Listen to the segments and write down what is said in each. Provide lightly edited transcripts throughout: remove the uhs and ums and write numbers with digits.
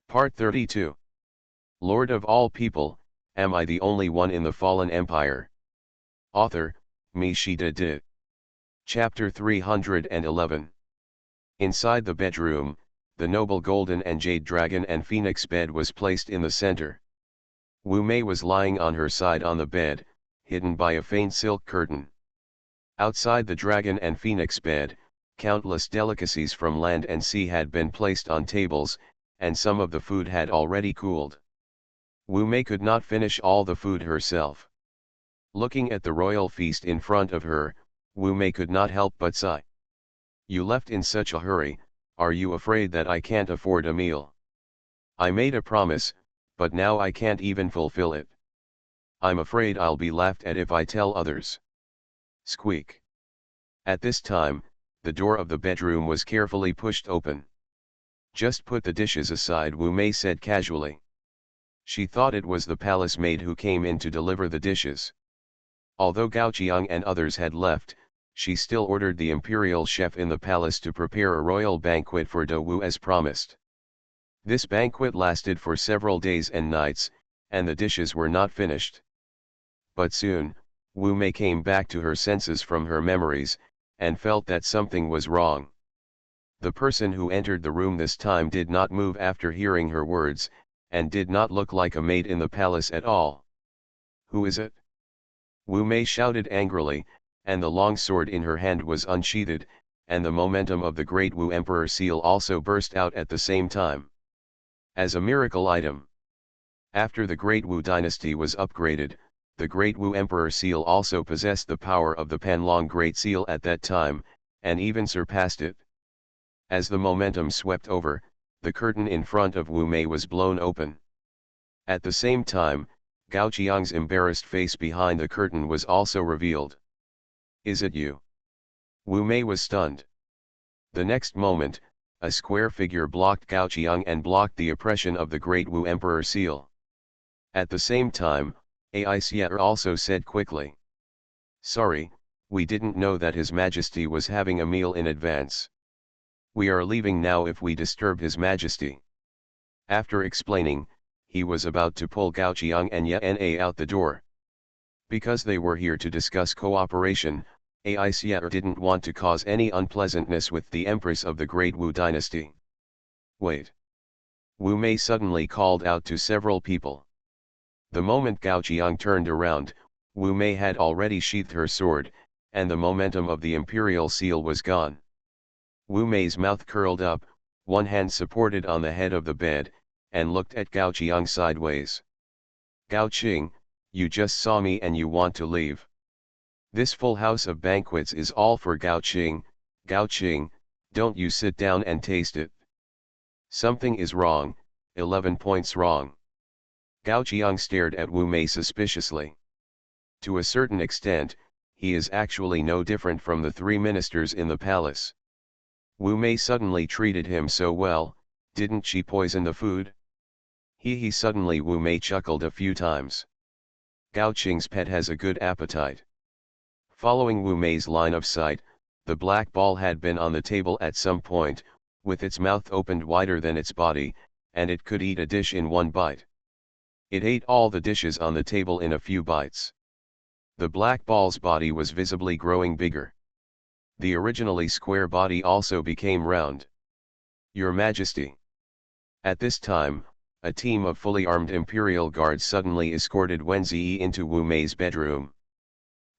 Part 32. Lord of all people, am I the only one in the fallen empire? Author, Me Shida Di. Chapter 311. Inside the bedroom, the noble golden and jade dragon and phoenix bed was placed in the center. Wu Mei was lying on her side on the bed, hidden by a faint silk curtain. Outside the dragon and phoenix bed, countless delicacies from land and sea had been placed on tables, and some of the food had already cooled. Wu Mei could not finish all the food herself. Looking at the royal feast in front of her, Wu Mei could not help but sigh. You left in such a hurry, are you afraid that I can't afford a meal? I made a promise, but now I can't even fulfill it. I'm afraid I'll be laughed at if I tell others. Squeak. At this time, the door of the bedroom was carefully pushed open. Just put the dishes aside, Wu Mei said casually. She thought it was the palace maid who came in to deliver the dishes. Although Gao Qiang and others had left, she still ordered the imperial chef in the palace to prepare a royal banquet for De Wu as promised. This banquet lasted for several days and nights, and the dishes were not finished. But soon, Wu Mei came back to her senses from her memories, and felt that something was wrong. The person who entered the room this time did not move after hearing her words, and did not look like a maid in the palace at all. Who is it? Wu Mei shouted angrily, and the long sword in her hand was unsheathed, and the momentum of the Great Wu Emperor seal also burst out at the same time. As a miracle item. After the Great Wu dynasty was upgraded, the Great Wu Emperor seal also possessed the power of the Panlong Great Seal at that time, and even surpassed it. As the momentum swept over, the curtain in front of Wu Mei was blown open. At the same time, Gao Qiang's embarrassed face behind the curtain was also revealed. Is it you? Wu Mei was stunned. The next moment, a square figure blocked Gao Qiang and blocked the oppression of the Great Wu Emperor seal. At the same time, Aisier also said quickly. Sorry, we didn't know that His Majesty was having a meal in advance. We are leaving now if we disturb His Majesty. After explaining, he was about to pull Gao Qiang and Yana out the door. Because they were here to discuss cooperation, Aisier didn't want to cause any unpleasantness with the Empress of the Great Wu dynasty. Wait. Wu Mei suddenly called out to several people. The moment Gao Qiang turned around, Wu Mei had already sheathed her sword, and the momentum of the imperial seal was gone. Wu Mei's mouth curled up, one hand supported on the head of the bed, and looked at Gao Qiang sideways. Gao Qing, you just saw me and you want to leave. This full house of banquets is all for Gao Qing. Gao Qing, don't you sit down and taste it. Something is wrong, 11 points wrong. Gao Qiang stared at Wu Mei suspiciously. To a certain extent, he is actually no different from the three ministers in the palace. Wu Mei suddenly treated him so well, didn't she poison the food? He suddenly Wu Mei chuckled a few times. Gao Qing's pet has a good appetite. Following Wu Mei's line of sight, the black ball had been on the table at some point, with its mouth opened wider than its body, and it could eat a dish in one bite. It ate all the dishes on the table in a few bites. The black ball's body was visibly growing bigger. The originally square body also became round. Your Majesty. At this time, a team of fully armed imperial guards suddenly escorted Wen Ziyi into Wu Mei's bedroom.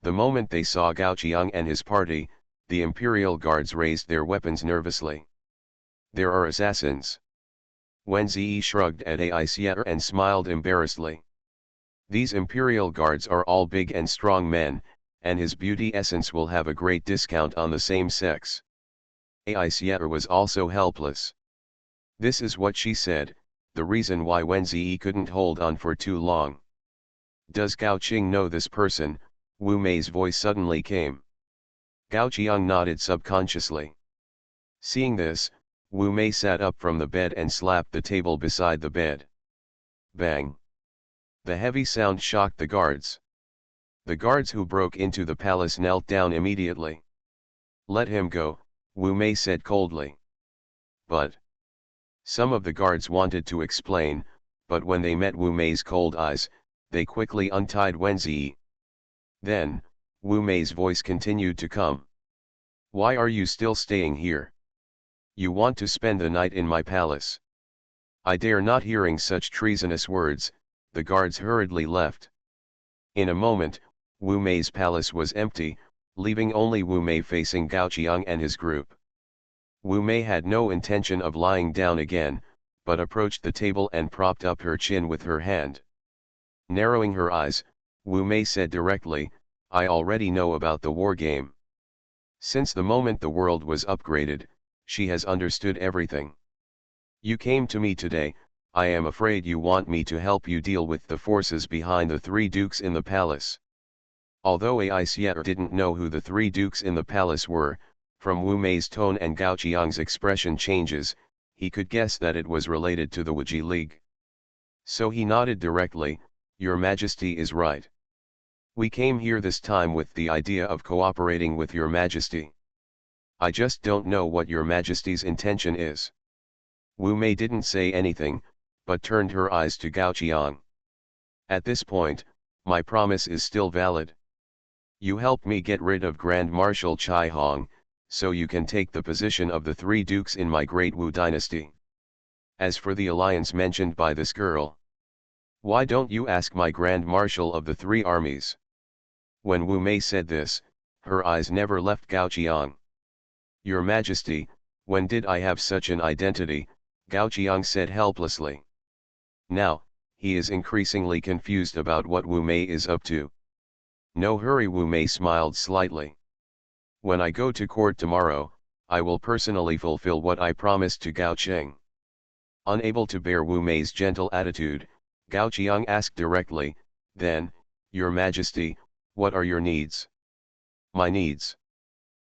The moment they saw Gao Qiang and his party, the imperial guards raised their weapons nervously. There are assassins. Wen Ziyi shrugged at Aisier and smiled embarrassedly. These imperial guards are all big and strong men, and his beauty essence will have a great discount on the same sex. Aisier was also helpless. This is what she said, the reason why Wen Ziyi couldn't hold on for too long. Does Gao Qing know this person? Wu Mei's voice suddenly came. Gao Qiang nodded subconsciously. Seeing this, Wu Mei sat up from the bed and slapped the table beside the bed. Bang! The heavy sound shocked the guards. The guards who broke into the palace knelt down immediately. Let him go, Wu Mei said coldly. But Some of the guards wanted to explain, but when they met Wu Mei's cold eyes, they quickly untied Wenzi. Then, Wu Mei's voice continued to come. Why are you still staying here? You want to spend the night in my palace? I dare not. Hearing such treasonous words, the guards hurriedly left. In a moment, Wu Mei's palace was empty, leaving only Wu Mei facing Gao Qiang and his group. Wu Mei had no intention of lying down again, but approached the table and propped up her chin with her hand. Narrowing her eyes, Wu Mei said directly, I already know about the war game. Since the moment the world was upgraded, she has understood everything. You came to me today, I am afraid you want me to help you deal with the forces behind the three dukes in the palace. Although Ai Xie didn't know who the three dukes in the palace were, from Wu Mei's tone and Gao Qiang's expression changes, he could guess that it was related to the Wuji League. So he nodded directly, Your Majesty is right. We came here this time with the idea of cooperating with Your Majesty. I just don't know what Your Majesty's intention is. Wu Mei didn't say anything, but turned her eyes to Gao Qiang. At this point, my promise is still valid. You help me get rid of Grand Marshal Chai Hong, so you can take the position of the three dukes in my great Wu dynasty. As for the alliance mentioned by this girl, why don't you ask my Grand Marshal of the three armies? When Wu Mei said this, her eyes never left Gao Qiang. Your Majesty, when did I have such an identity? Gao Qiang said helplessly. Now, he is increasingly confused about what Wu Mei is up to. No hurry. Wu Mei smiled slightly. When I go to court tomorrow, I will personally fulfill what I promised to Gao Cheng. Unable to bear Wu Mei's gentle attitude, Gao Qiang asked directly, then, Your Majesty, what are your needs? My needs.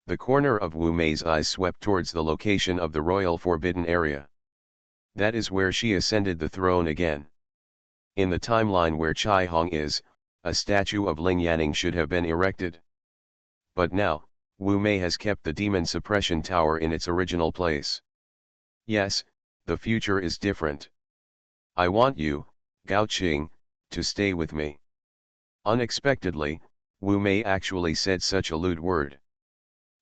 The corner of Wu Mei's eyes swept towards the location of the royal forbidden area. That is where she ascended the throne again. In the timeline where Chai Hong is, a statue of Ling Yanning should have been erected. But now, Wu Mei has kept the demon suppression tower in its original place. Yes, the future is different. I want you, Gao Qing, to stay with me. Unexpectedly, Wu Mei actually said such a lewd word.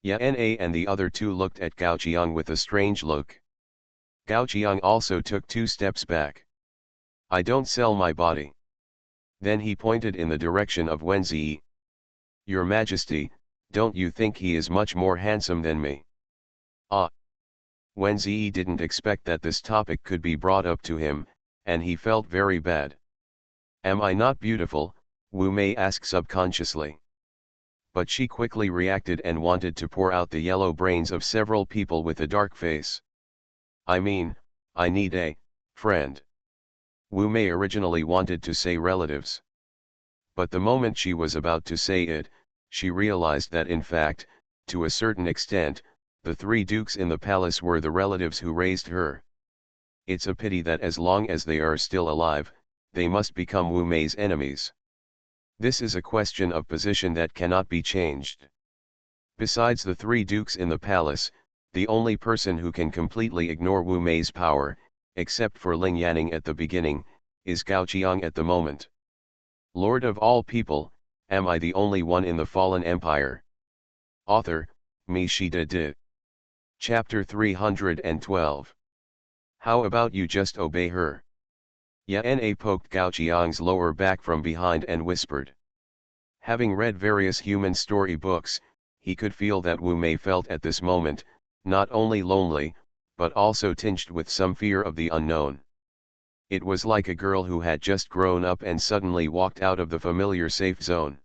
Yana and the other two looked at Gao Qiang with a strange look. Gao Qiang also took 2 steps back. I don't sell my body. Then he pointed in the direction of Wenzi. Your Majesty, don't you think he is much more handsome than me? Ah. Wenzi didn't expect that this topic could be brought up to him, and he felt very bad. Am I not beautiful? Wu Mei asked subconsciously. But she quickly reacted and wanted to pour out the yellow brains of several people with a dark face. I mean, I need a friend. Wu Mei originally wanted to say relatives. But the moment she was about to say it, she realized that in fact, to a certain extent, the three dukes in the palace were the relatives who raised her. It's a pity that as long as they are still alive, they must become Wu Mei's enemies. This is a question of position that cannot be changed. Besides the three dukes in the palace, the only person who can completely ignore Wu Mei's power, except for Ling Yanning at the beginning, is Gao Qiang at the moment. Lord of all people, am I the only one in the fallen empire? Author, Mi Shida Di. Chapter 312. How about you just obey her? Yana poked Gao Qiang's lower back from behind and whispered. Having read various human story books, he could feel that Wu Mei felt at this moment, not only lonely, but also tinged with some fear of the unknown. It was like a girl who had just grown up and suddenly walked out of the familiar safe zone.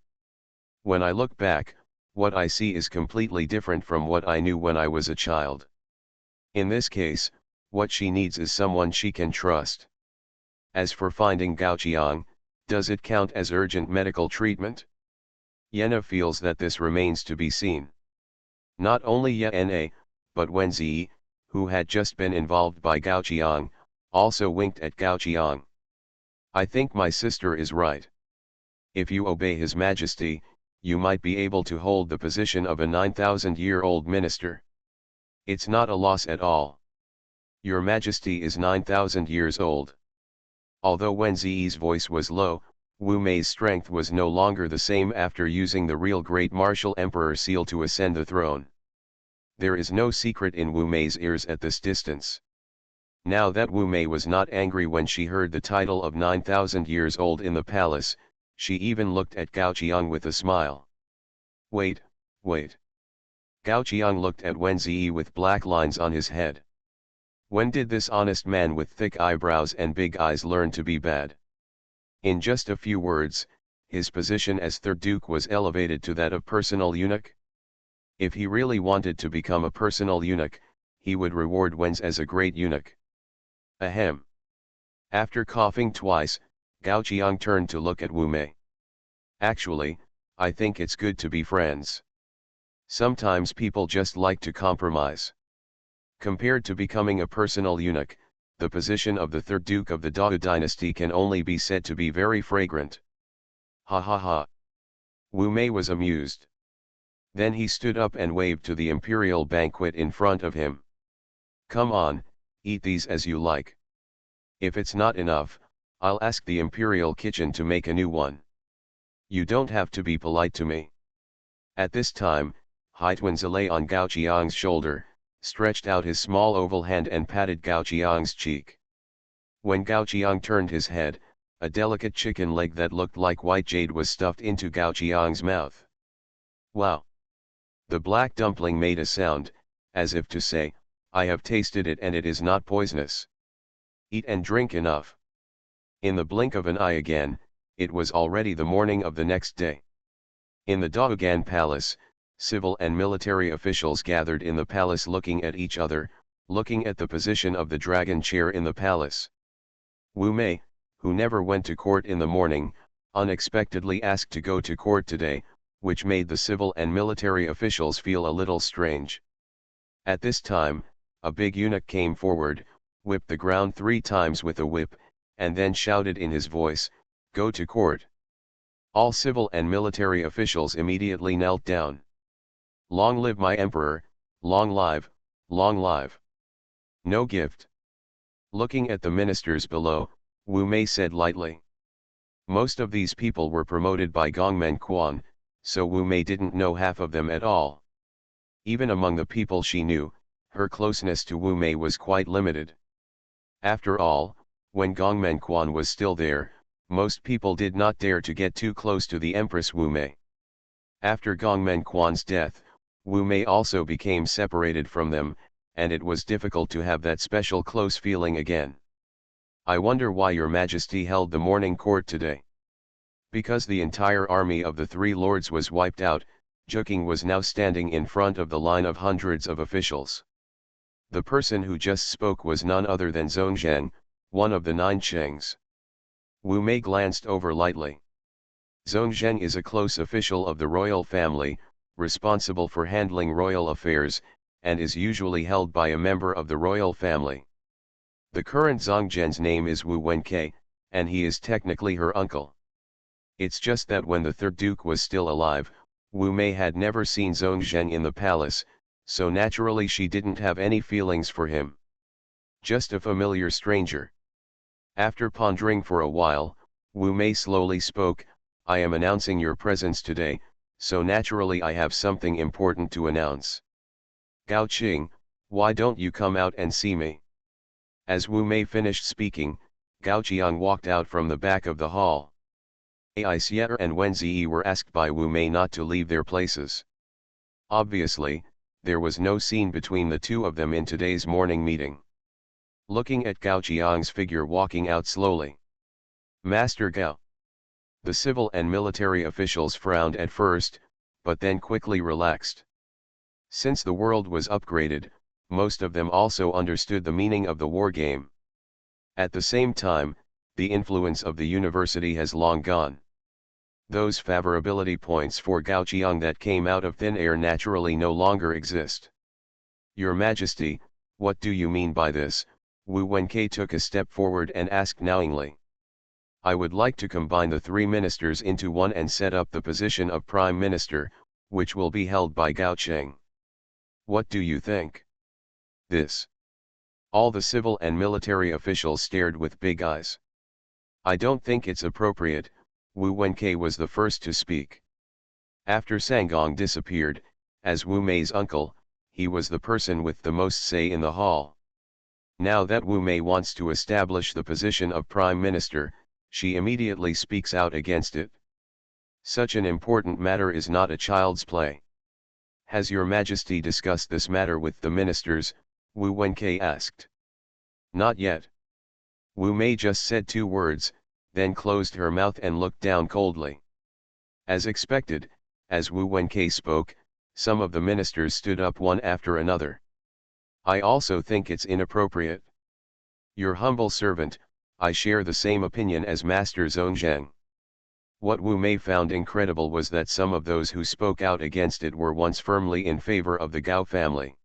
When I look back, what I see is completely different from what I knew when I was a child. In this case, what she needs is someone she can trust. As for finding Gao Qiang, does it count as urgent medical treatment? Yana feels that this remains to be seen. Not only Yana, but Wenzi, who had just been involved by Gao Qiang, also winked at Gao Qiang. I think my sister is right. If you obey His Majesty, you might be able to hold the position of a 9,000-year-old minister. It's not a loss at all. Your Majesty is 9,000 years old. Although Wen Ziyi's voice was low, Wu Mei's strength was no longer the same after using the real Great Martial Emperor seal to ascend the throne. There is no secret in Wu Mei's ears at this distance. Now that Wu Mei was not angry when she heard the title of 9,000 years old in the palace, she even looked at Gao Qiang with a smile. Wait, wait. Gao Qiang looked at Wen Ziyi with black lines on his head. When did this honest man with thick eyebrows and big eyes learn to be bad? In just a few words, his position as third duke was elevated to that of personal eunuch. If he really wanted to become a personal eunuch, he would reward Wen's as a great eunuch. Ahem. After coughing twice, Gao Qiang turned to look at Wu Mei. Actually, I think it's good to be friends. Sometimes people just like to compromise. Compared to becoming a personal eunuch, the position of the third duke of the Dao dynasty can only be said to be very fragrant. Ha ha ha. Wu Mei was amused. Then he stood up and waved to the imperial banquet in front of him. Come on, eat these as you like. If it's not enough, I'll ask the imperial kitchen to make a new one. You don't have to be polite to me. At this time, Haituanzi lay on Gao Qiang's shoulder, stretched out his small oval hand and patted Gao Qiang's cheek. When Gao Qiang turned his head, a delicate chicken leg that looked like white jade was stuffed into Gao Qiang's mouth. Wow! The black dumpling made a sound, as if to say, I have tasted it and it is not poisonous. Eat and drink enough. In the blink of an eye again, it was already the morning of the next day. In the Daogan Palace, civil and military officials gathered in the palace looking at each other, looking at the position of the dragon chair in the palace. Wu Mei, who never went to court in the morning, unexpectedly asked to go to court today, which made the civil and military officials feel a little strange. At this time, a big eunuch came forward, whipped the ground 3 times with a whip, and then shouted in his voice, "Go to court." All civil and military officials immediately knelt down. Long live my emperor, long live, long live. No gift. Looking at the ministers below, Wu Mei said lightly. Most of these people were promoted by Gongmen Quan, so Wu Mei didn't know half of them at all. Even among the people she knew, her closeness to Wu Mei was quite limited. After all, when Gongmen Quan was still there, most people did not dare to get too close to the Empress Wu Mei. After Gongmen Quan's death, Wu Mei also became separated from them, and it was difficult to have that special close feeling again. I wonder why your Majesty held the morning court today. Because the entire army of the 3 lords was wiped out, Juking was now standing in front of the line of hundreds of officials. The person who just spoke was none other than Zhongzheng, one of the 9 Chengs. Wu Mei glanced over lightly. Zhongzheng is a close official of the royal family, responsible for handling royal affairs, and is usually held by a member of the royal family. The current Zhongzheng's name is Wu Wenke, and he is technically her uncle. It's just that when the third duke was still alive, Wu Mei had never seen Zhongzheng in the palace, so naturally she didn't have any feelings for him. Just a familiar stranger. After pondering for a while, Wu Mei slowly spoke, I am announcing your presence today, so naturally I have something important to announce. Gao Qing, why don't you come out and see me? As Wu Mei finished speaking, Gao Qiang walked out from the back of the hall. Ai Xie and Wen Ziyi were asked by Wu Mei not to leave their places. Obviously, there was no scene between the two of them in today's morning meeting. Looking at Gao Qiang's figure walking out slowly. Master Gao. The civil and military officials frowned at first, but then quickly relaxed. Since the world was upgraded, most of them also understood the meaning of the war game. At the same time, the influence of the university has long gone. Those favorability points for Gao Qiang that came out of thin air naturally no longer exist. Your Majesty, what do you mean by this? Wu Wenke took a step forward and asked knowingly. I would like to combine the 3 ministers into one and set up the position of Prime Minister, which will be held by Gao Cheng. What do you think? This. All the civil and military officials stared with big eyes. I don't think it's appropriate. Wu Wenkei was the first to speak. After Sangong disappeared, as Wu Mei's uncle, he was the person with the most say in the hall. Now that Wu Mei wants to establish the position of Prime Minister, she immediately speaks out against it. Such an important matter is not a child's play. Has Your Majesty discussed this matter with the ministers? Wu Wenkei asked. Not yet. Wu Mei just said 2 words, then closed her mouth and looked down coldly. As expected, as Wu Wenkei spoke, some of the ministers stood up one after another. I also think it's inappropriate. Your humble servant, I share the same opinion as Master Zhongzheng. What Wu Mei found incredible was that some of those who spoke out against it were once firmly in favor of the Gao family.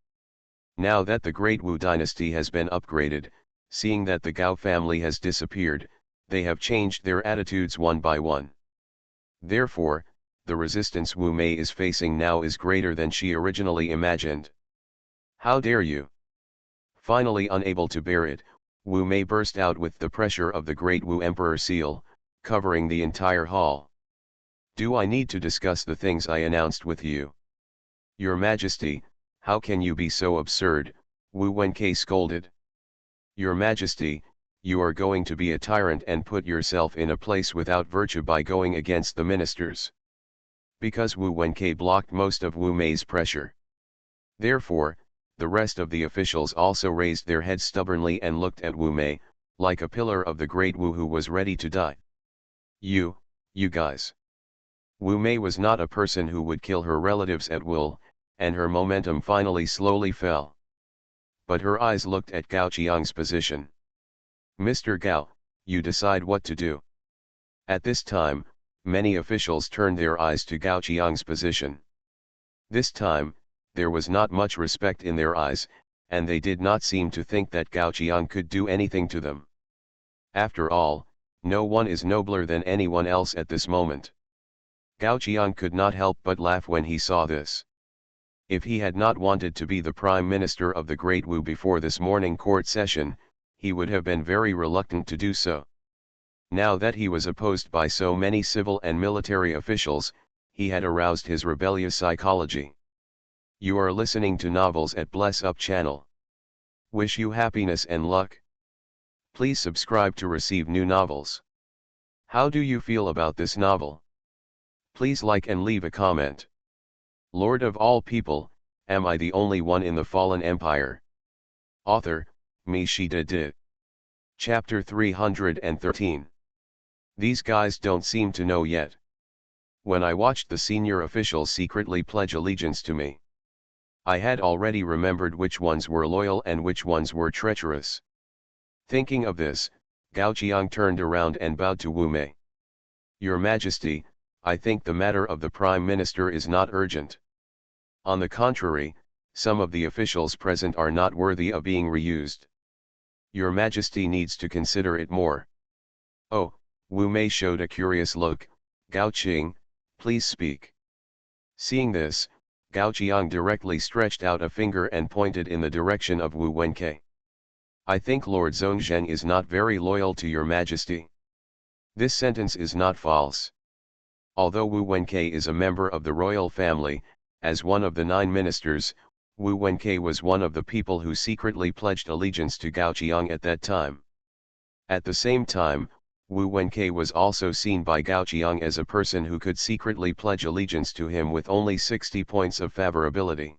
Now that the Great Wu dynasty has been upgraded, seeing that the Gao family has disappeared, they have changed their attitudes one by one. Therefore, the resistance Wu Mei is facing now is greater than she originally imagined. How dare you? Finally unable to bear it, Wu Mei burst out with the pressure of the Great Wu Emperor seal, covering the entire hall. Do I need to discuss the things I announced with you? Your Majesty, how can you be so absurd? Wu Wenkei scolded. Your Majesty, you are going to be a tyrant and put yourself in a place without virtue by going against the ministers. Because Wu Wenkei blocked most of Wu Mei's pressure. Therefore, the rest of the officials also raised their heads stubbornly and looked at Wu Mei, like a pillar of the Great Wu who was ready to die. You guys. Wu Mei was not a person who would kill her relatives at will, and her momentum finally slowly fell. But her eyes looked at Gao Qiang's position. Mr. Gao, you decide what to do. At this time, many officials turned their eyes to Gao Qiang's position. This time, there was not much respect in their eyes, and they did not seem to think that Gao Qiang could do anything to them. After all, no one is nobler than anyone else at this moment. Gao Qiang could not help but laugh when he saw this. If he had not wanted to be the Prime Minister of the Great Wu before this morning court session, he would have been very reluctant to do so. Now that he was opposed by so many civil and military officials, he had aroused his rebellious psychology. You are listening to Novels at Bless Up channel. Wish you happiness and luck. Please subscribe to receive new novels. How do you feel about this novel? Please like and leave a comment. Lord of all people, am I the only one in the fallen empire? Author, Me She Did. Chapter 313. These guys don't seem to know yet. When I watched the senior officials secretly pledge allegiance to me, I had already remembered which ones were loyal and which ones were treacherous. Thinking of this, Gao Qiang turned around and bowed to Wu Mei. Your Majesty, I think the matter of the Prime Minister is not urgent. On the contrary, some of the officials present are not worthy of being reused. Your Majesty needs to consider it more. Oh, Wu Mei showed a curious look. Gao Qing, please speak. Seeing this, Gao Qiang directly stretched out a finger and pointed in the direction of Wu Wenkei. I think Lord Zhongzheng is not very loyal to your Majesty. This sentence is not false. Although Wu Wenkei is a member of the royal family, as one of the 9 ministers, Wu Wenkei was one of the people who secretly pledged allegiance to Gao Qiang at that time. At the same time, Wu Wenkei was also seen by Gao Qiang as a person who could secretly pledge allegiance to him with only 60 points of favorability.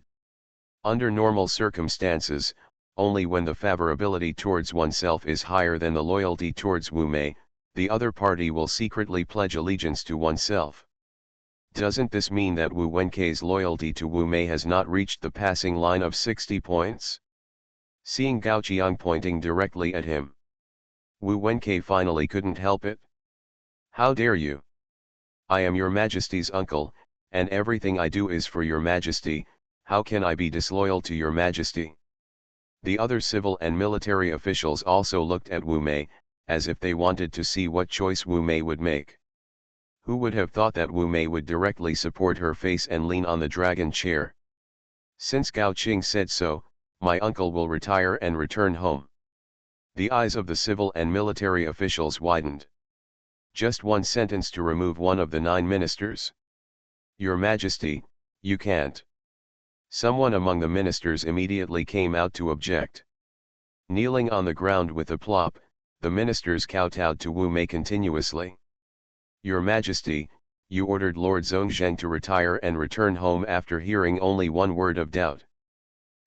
Under normal circumstances, only when the favorability towards oneself is higher than the loyalty towards Wu Mei, the other party will secretly pledge allegiance to oneself. Doesn't this mean that Wu Wenkei's loyalty to Wu Mei has not reached the passing line of 60 points? Seeing Gao Qiang pointing directly at him, Wu Wenkei finally couldn't help it. How dare you? I am your Majesty's uncle, and everything I do is for your Majesty. How can I be disloyal to your Majesty? The other civil and military officials also looked at Wu Mei, as if they wanted to see what choice Wu Mei would make. Who would have thought that Wu Mei would directly support her face and lean on the dragon chair? Since Gao Qing said so, my uncle will retire and return home. The eyes of the civil and military officials widened. Just one sentence to remove one of the 9 ministers. Your Majesty, you can't. Someone among the ministers immediately came out to object. Kneeling on the ground with a plop, the ministers kowtowed to Wu Mei continuously. Your Majesty, you ordered Lord Zhongzheng to retire and return home after hearing only one word of doubt.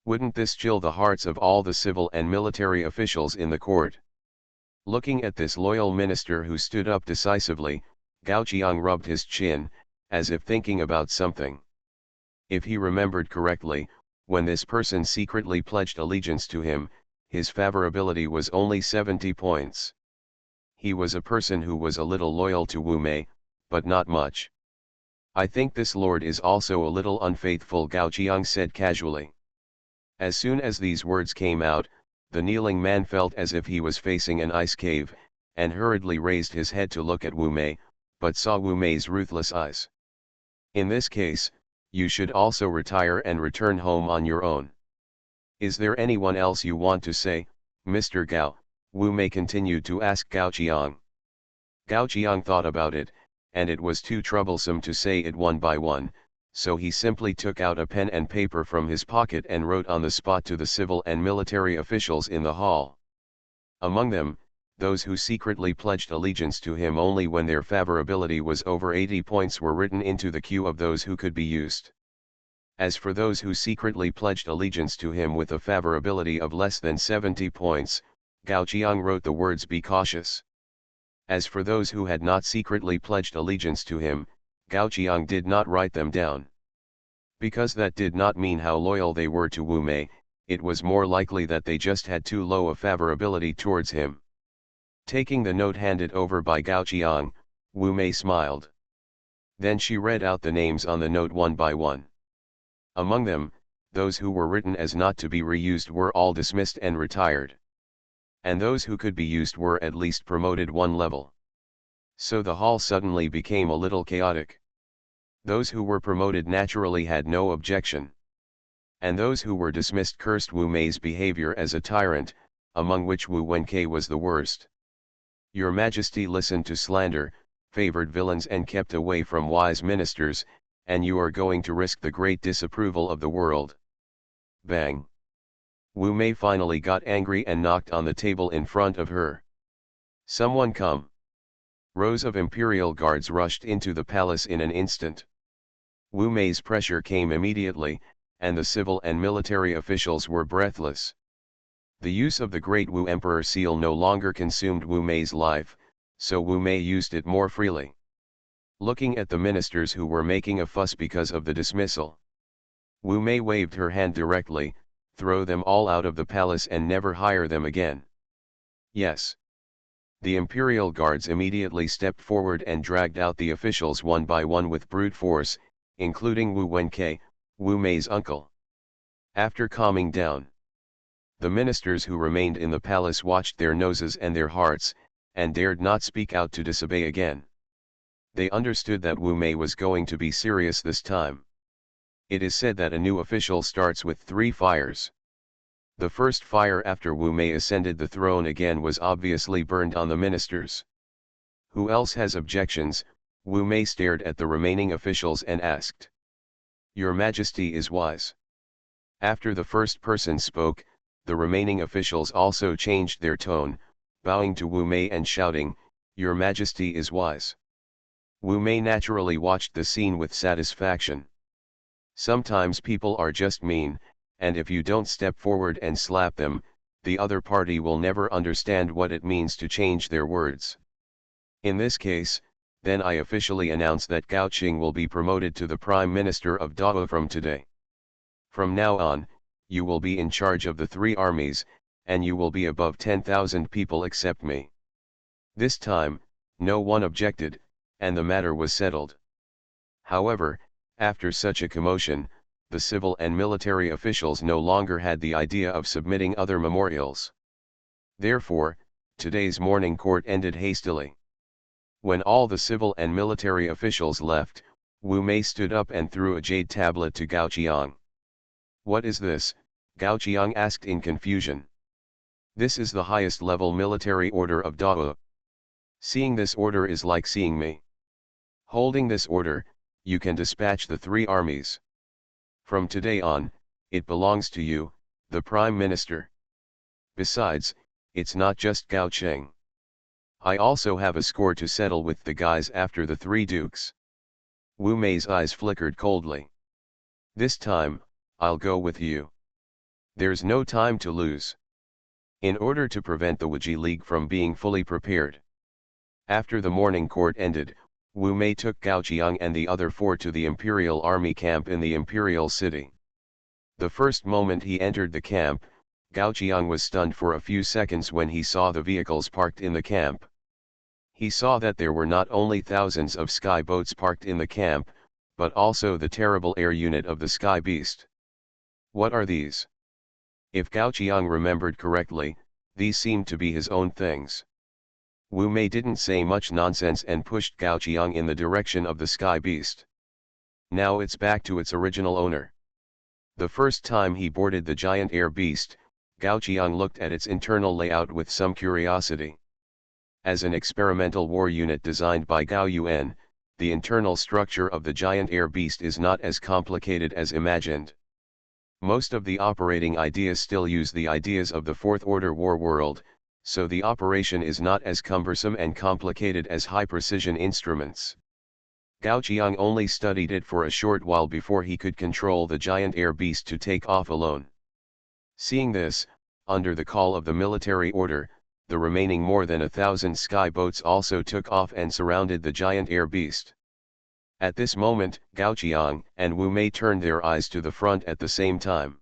Wouldn't this chill the hearts of all the civil and military officials in the court? Looking at this loyal minister who stood up decisively, Gao Qiang rubbed his chin, as if thinking about something. If he remembered correctly, when this person secretly pledged allegiance to him, his favorability was only 70 points. He was a person who was a little loyal to Wu Mei, but not much. I think this lord is also a little unfaithful, Gao Qiang said casually. As soon as these words came out, the kneeling man felt as if he was facing an ice cave, and hurriedly raised his head to look at Wu Mei, but saw Wu Mei's ruthless eyes. In this case, you should also retire and return home on your own. Is there anyone else you want to say, Mr. Gao? Wu Mei continued to ask Gao Qiang. Gao Qiang thought about it, and it was too troublesome to say it one by one, so he simply took out a pen and paper from his pocket and wrote on the spot to the civil and military officials in the hall. Among them, those who secretly pledged allegiance to him only when their favorability was over 80 points were written into the queue of those who could be used. As for those who secretly pledged allegiance to him with a favorability of less than 70 points, Gao Qiang wrote the words "Be cautious." As for those who had not secretly pledged allegiance to him, Gao Qiang did not write them down. Because that did not mean how loyal they were to Wu Mei, it was more likely that they just had too low a favorability towards him. Taking the note handed over by Gao Qiang, Wu Mei smiled. Then she read out the names on the note one by one. Among them, those who were written as not to be reused were all dismissed and retired. And those who could be used were at least promoted one level. So the hall suddenly became a little chaotic. Those who were promoted naturally had no objection. And those who were dismissed cursed Wu Mei's behavior as a tyrant, among which Wu Wenke was the worst. Your Majesty listened to slander, favored villains and kept away from wise ministers, and you are going to risk the great disapproval of the world. Bang! Wu Mei finally got angry and knocked on the table in front of her. Someone come! Rows of imperial guards rushed into the palace in an instant. Wu Mei's pressure came immediately, and the civil and military officials were breathless. The use of the Great Wu Emperor seal no longer consumed Wu Mei's life, so Wu Mei used it more freely. Looking at the ministers who were making a fuss because of the dismissal, Wu Mei waved her hand directly, throw them all out of the palace and never hire them again. Yes. The imperial guards immediately stepped forward and dragged out the officials one by one with brute force, including Wu Wenke, Wu Mei's uncle. After calming down, the ministers who remained in the palace watched their noses and their hearts, and dared not speak out to disobey again. They understood that Wu Mei was going to be serious this time. It is said that a new official starts with 3 fires. The first fire after Wu Mei ascended the throne again was obviously burned on the ministers. Who else has objections? Wu Mei stared at the remaining officials and asked. Your Majesty is wise. After the first person spoke, the remaining officials also changed their tone, bowing to Wu Mei and shouting, Your Majesty is wise. Wu Mei naturally watched the scene with satisfaction. Sometimes people are just mean, and if you don't step forward and slap them, the other party will never understand what it means to change their words. In this case, then I officially announce that Gao Qing will be promoted to the Prime Minister of Dao from today. From now on, you will be in charge of the 3 armies, and you will be above 10,000 people except me. This time, no one objected, and the matter was settled. However, after such a commotion, the civil and military officials no longer had the idea of submitting other memorials. Therefore, today's morning court ended hastily. When all the civil and military officials left, Wu Mei stood up and threw a jade tablet to Gao Qiang. What is this? Gao Qiang asked in confusion. This is the highest level military order of Dao. Seeing this order is like seeing me. Holding this order, you can dispatch the 3 armies. From today on, it belongs to you, the Prime Minister. Besides, it's not just Gao Cheng. I also have a score to settle with the guys after the 3 dukes. Wu Mei's eyes flickered coldly. This time, I'll go with you. There's no time to lose. In order to prevent the Wuji League from being fully prepared. After the morning court ended, Wu Mei took Gao Qiang and the other 4 to the Imperial Army camp in the Imperial City. The first moment he entered the camp, Gao Qiang was stunned for a few seconds when he saw the vehicles parked in the camp. He saw that there were not only thousands of sky boats parked in the camp, but also the terrible air unit of the Sky Beast. What are these? If Gao Qiang remembered correctly, these seemed to be his own things. Wu Mei didn't say much nonsense and pushed Gao Qiang in the direction of the Sky Beast. Now it's back to its original owner. The first time he boarded the giant air beast, Gao Qiang looked at its internal layout with some curiosity. As an experimental war unit designed by Gao Yuan, the internal structure of the giant air beast is not as complicated as imagined. Most of the operating ideas still use the ideas of the Fourth Order war world, so the operation is not as cumbersome and complicated as high-precision instruments. Gao Qiang only studied it for a short while before he could control the giant air beast to take off alone. Seeing this, under the call of the military order, the remaining more than 1,000 sky boats also took off and surrounded the giant air beast. At this moment, Gao Qiang and Wu Mei turned their eyes to the front at the same time.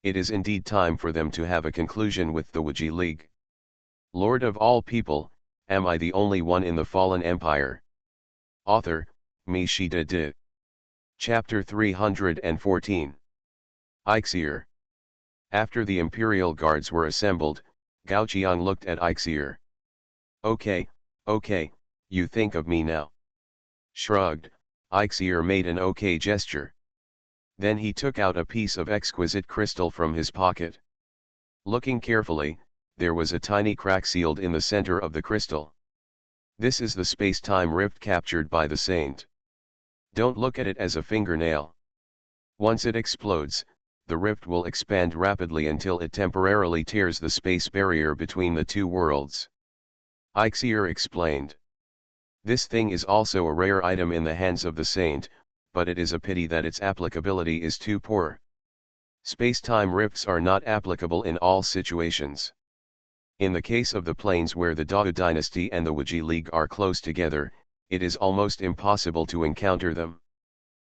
It is indeed time for them to have a conclusion with the Wuji League. Lord of all people, am I the only one in the fallen empire? Author, Mi Shida Di. Chapter 314. Eixier. After the Imperial Guards were assembled, Gao Qiang looked at Eixier. Okay, you think of me now. Shrugged, Eixier made an okay gesture. Then he took out a piece of exquisite crystal from his pocket. Looking carefully, there was a tiny crack sealed in the center of the crystal. This is the space-time rift captured by the saint. Don't look at it as a fingernail. Once it explodes, the rift will expand rapidly until it temporarily tears the space barrier between the 2 worlds. Eixier explained. This thing is also a rare item in the hands of the saint, but it is a pity that its applicability is too poor. Space-time rifts are not applicable in all situations. In the case of the planes where the Dao dynasty and the Wuji League are close together, it is almost impossible to encounter them.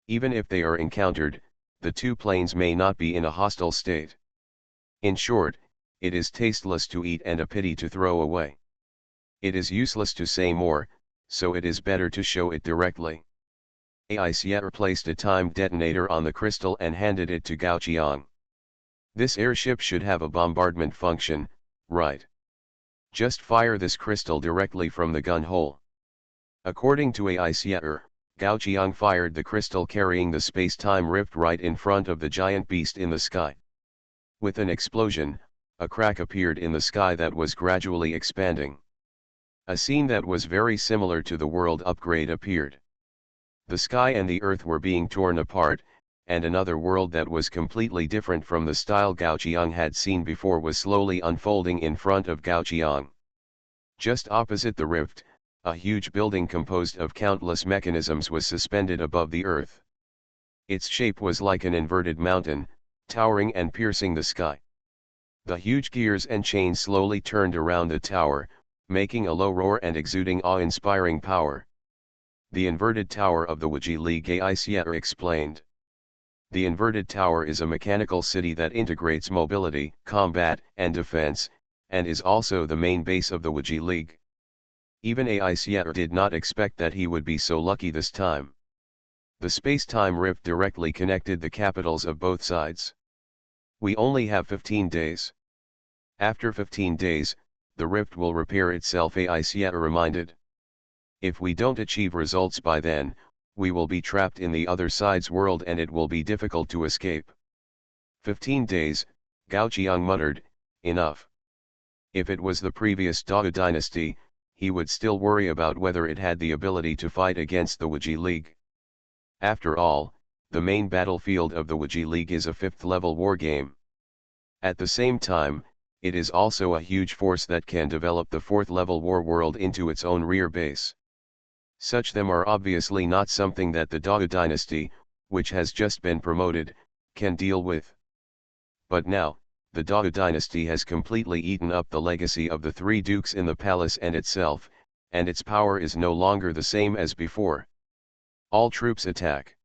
Even if they are encountered, the 2 planes may not be in a hostile state. In short, it is tasteless to eat and a pity to throw away. It is useless to say more, so it is better to show it directly. Eixier placed a timed detonator on the crystal and handed it to Gao Qiang. This airship should have a bombardment function, right? Just fire this crystal directly from the gun hole. According to Eixier, Gao Qiang fired the crystal carrying the space-time rift right in front of the giant beast in the sky. With an explosion, a crack appeared in the sky that was gradually expanding. A scene that was very similar to the world upgrade appeared. The sky and the earth were being torn apart, and another world that was completely different from the style Gao Qiang had seen before was slowly unfolding in front of Gao Qiang. Just opposite the rift, a huge building composed of countless mechanisms was suspended above the earth. Its shape was like an inverted mountain, towering and piercing the sky. The huge gears and chains slowly turned around the tower, making a low roar and exuding awe-inspiring power. The inverted tower of the Wuji League, Eixier explained. The inverted tower is a mechanical city that integrates mobility, combat, and defense, and is also the main base of the Wuji League. Even Eixier did not expect that he would be so lucky this time. The space-time rift directly connected the capitals of both sides. We only have 15 days. After 15 days, the rift will repair itself, Eixier reminded. If we don't achieve results by then, we will be trapped in the other side's world and it will be difficult to escape. 15 days, Gao Qiang muttered, enough. If it was the previous Dao dynasty, he would still worry about whether it had the ability to fight against the Wuji League. After all, the main battlefield of the Wuji League is a 5th level wargame. At the same time, it is also a huge force that can develop the 4th level war world into its own rear base. Such them are obviously not something that the Dao dynasty, which has just been promoted, can deal with. But now, the Dao dynasty has completely eaten up the legacy of the 3 dukes in the palace and itself, and its power is no longer the same as before. All troops attack.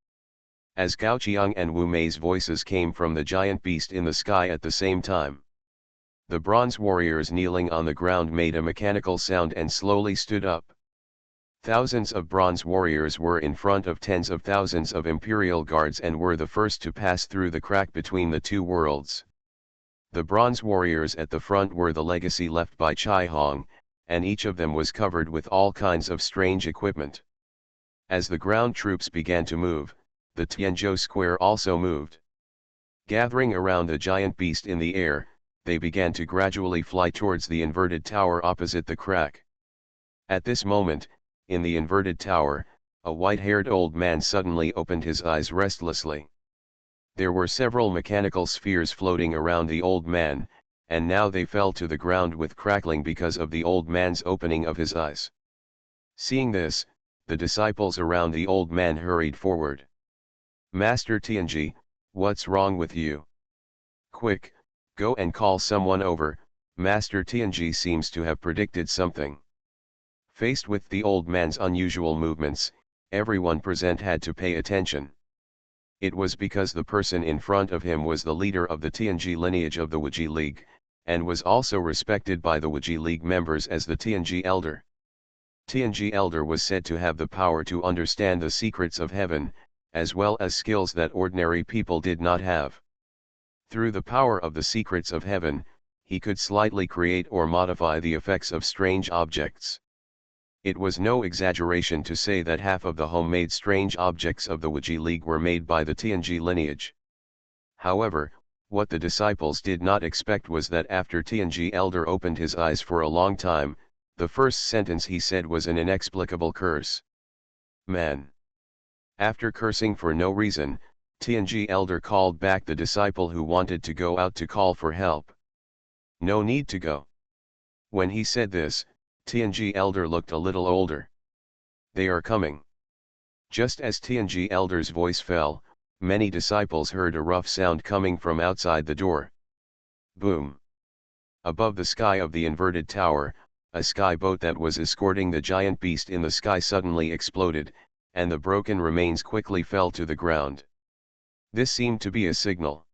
As Gao Qiang and Wu Mei's voices came from the giant beast in the sky at the same time. The bronze warriors kneeling on the ground made a mechanical sound and slowly stood up. Thousands of bronze warriors were in front of tens of thousands of imperial guards and were the first to pass through the crack between the 2 worlds. The bronze warriors at the front were the legacy left by Chai Hong, and each of them was covered with all kinds of strange equipment. As the ground troops began to move, the Tianzhou square also moved. Gathering around the giant beast in the air, they began to gradually fly towards the inverted tower opposite the crack. At this moment, in the inverted tower, a white-haired old man suddenly opened his eyes restlessly. There were several mechanical spheres floating around the old man, and now they fell to the ground with crackling because of the old man's opening of his eyes. Seeing this, the disciples around the old man hurried forward. "Master Tianji, what's wrong with you? Quick, go and call someone over." Master Tianji seems to have predicted something. Faced with the old man's unusual movements, everyone present had to pay attention. It was because the person in front of him was the leader of the Tianji lineage of the Wuji League, and was also respected by the Wuji League members as the Tianji Elder. Tianji Elder was said to have the power to understand the secrets of heaven, as well as skills that ordinary people did not have. Through the power of the secrets of heaven, he could slightly create or modify the effects of strange objects. It was no exaggeration to say that half of the homemade strange objects of the Wuji League were made by the Tianji lineage. However, what the disciples did not expect was that after Tianji Elder opened his eyes for a long time, the first sentence he said was an inexplicable curse. "Man." After cursing for no reason, Tianji Elder called back the disciple who wanted to go out to call for help. "No need to go." When he said this, Tianji Elder looked a little older. "They are coming." Just as Tianji Elder's voice fell, many disciples heard a rough sound coming from outside the door. Boom! Above the sky of the inverted tower, a sky boat that was escorting the giant beast in the sky suddenly exploded, and the broken remains quickly fell to the ground. This seemed to be a signal.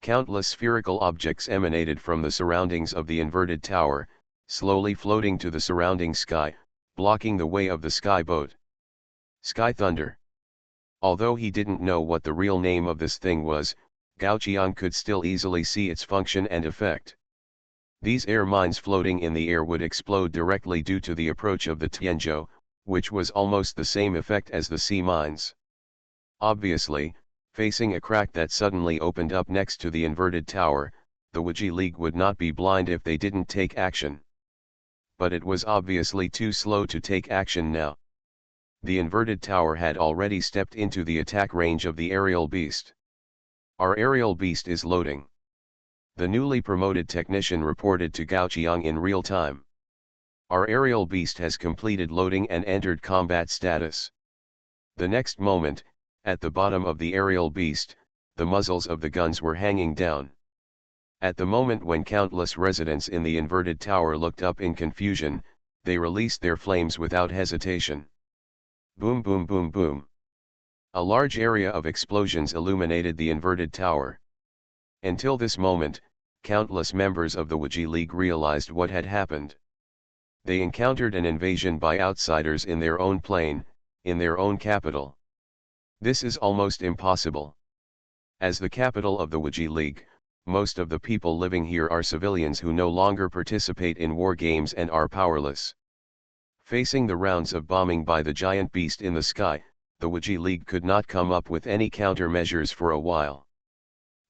Countless spherical objects emanated from the surroundings of the inverted tower, slowly floating to the surrounding sky, blocking the way of the sky boat. Sky thunder. Although he didn't know what the real name of this thing was, Gao Qiang could still easily see its function and effect. These air mines floating in the air would explode directly due to the approach of the Tianzhou, which was almost the same effect as the sea mines. Obviously, facing a crack that suddenly opened up next to the inverted tower, the Wuji League would not be blind if they didn't take action. But it was obviously too slow to take action now. The inverted tower had already stepped into the attack range of the aerial beast. "Our aerial beast is loading," the newly promoted technician reported to Gao Qiang in real time. "Our aerial beast has completed loading and entered combat status." The next moment, at the bottom of the aerial beast, the muzzles of the guns were hanging down. At the moment when countless residents in the inverted tower looked up in confusion, they released their flames without hesitation. Boom boom boom boom. A large area of explosions illuminated the inverted tower. Until this moment, countless members of the Wuji League realized what had happened. They encountered an invasion by outsiders in their own plane, in their own capital. This is almost impossible. As the capital of the Wuji League, most of the people living here are civilians who no longer participate in war games and are powerless. Facing the rounds of bombing by the giant beast in the sky, the Wuji League could not come up with any countermeasures for a while.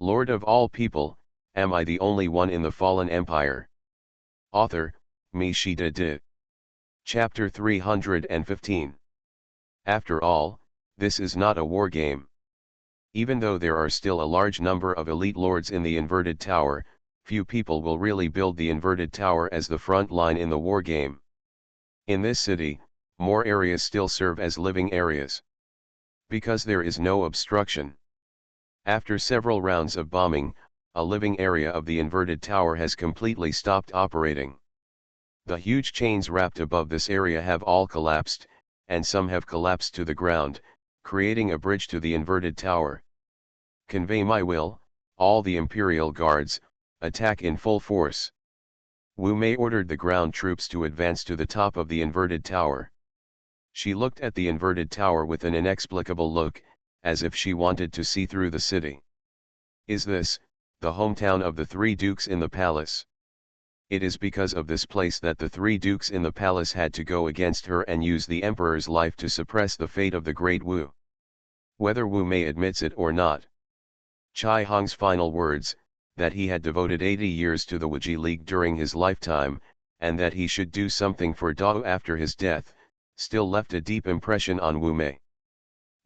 "Lord of all people, am I the only one in the fallen empire?" Author, Me. Chapter 315. After all, this is not a war game. Even though there are still a large number of elite lords in the inverted tower, few people will really build the inverted tower as the front line in the war game. In this city, more areas still serve as living areas. Because there is no obstruction. After several rounds of bombing, a living area of the inverted tower has completely stopped operating. The huge chains wrapped above this area have all collapsed, and some have collapsed to the ground, creating a bridge to the inverted tower. Convey my will, all the Imperial Guards, attack in full force. Wu Mei ordered the ground troops to advance to the top of the inverted tower. She looked at the inverted tower with an inexplicable look, as if she wanted to see through the city. Is this, the hometown of the three dukes in the palace? It is because of this place that the three dukes in the palace had to go against her and use the emperor's life to suppress the fate of the great Wu. Whether Wu Mei admits it or not. Chai Hong's final words, that he had devoted 80 years to the Wuji League during his lifetime, and that he should do something for Dao after his death, still left a deep impression on Wu Mei.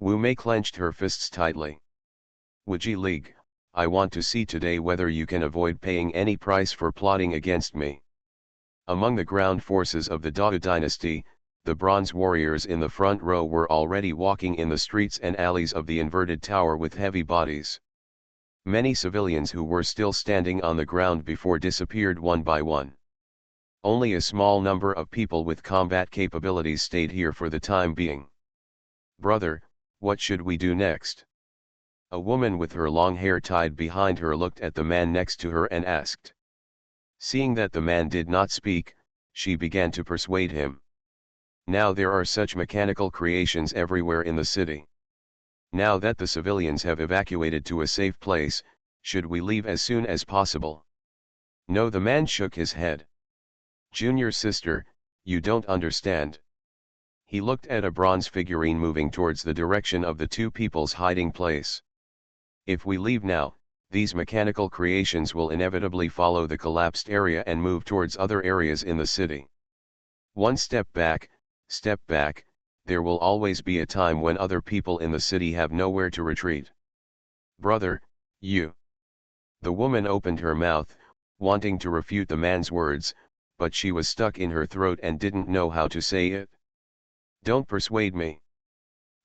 Wu Mei clenched her fists tightly. Wuji League, I want to see today whether you can avoid paying any price for plotting against me. Among the ground forces of the Dao dynasty, the bronze warriors in the front row were already walking in the streets and alleys of the inverted tower with heavy bodies. Many civilians who were still standing on the ground before disappeared one by one. Only a small number of people with combat capabilities stayed here for the time being. Brother, what should we do next? A woman with her long hair tied behind her looked at the man next to her and asked. Seeing that the man did not speak, she began to persuade him. Now there are such mechanical creations everywhere in the city. Now that the civilians have evacuated to a safe place, should we leave as soon as possible? No, the man shook his head. Junior sister, you don't understand. He looked at a bronze figurine moving towards the direction of the two people's hiding place. If we leave now, these mechanical creations will inevitably follow the collapsed area and move towards other areas in the city. One step back, there will always be a time when other people in the city have nowhere to retreat. Brother, you. The woman opened her mouth, wanting to refute the man's words, but she was stuck in her throat and didn't know how to say it. Don't persuade me.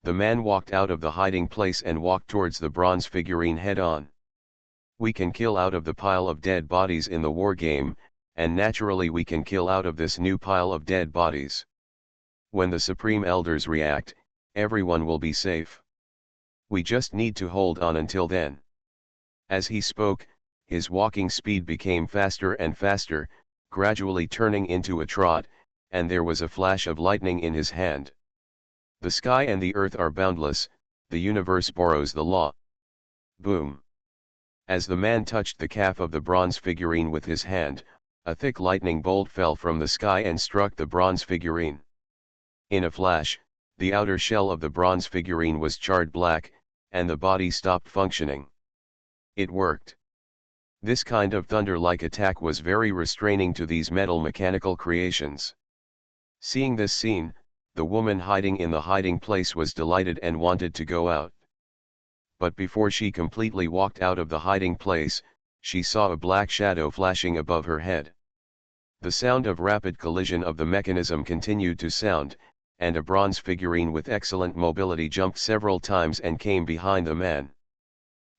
The man walked out of the hiding place and walked towards the bronze figurine head-on. We can kill out of the pile of dead bodies in the war game, and naturally we can kill out of this new pile of dead bodies. When the Supreme Elders react, everyone will be safe. We just need to hold on until then. As he spoke, his walking speed became faster and faster, gradually turning into a trot, and there was a flash of lightning in his hand. The sky and the earth are boundless, the universe borrows the law. Boom. As the man touched the calf of the bronze figurine with his hand, a thick lightning bolt fell from the sky and struck the bronze figurine. In a flash, the outer shell of the bronze figurine was charred black, and the body stopped functioning. It worked. This kind of thunder-like attack was very restraining to these metal mechanical creations. Seeing this scene, the woman hiding in the hiding place was delighted and wanted to go out. But before she completely walked out of the hiding place, she saw a black shadow flashing above her head. The sound of rapid collision of the mechanism continued to sound, and a bronze figurine with excellent mobility jumped several times and came behind the man.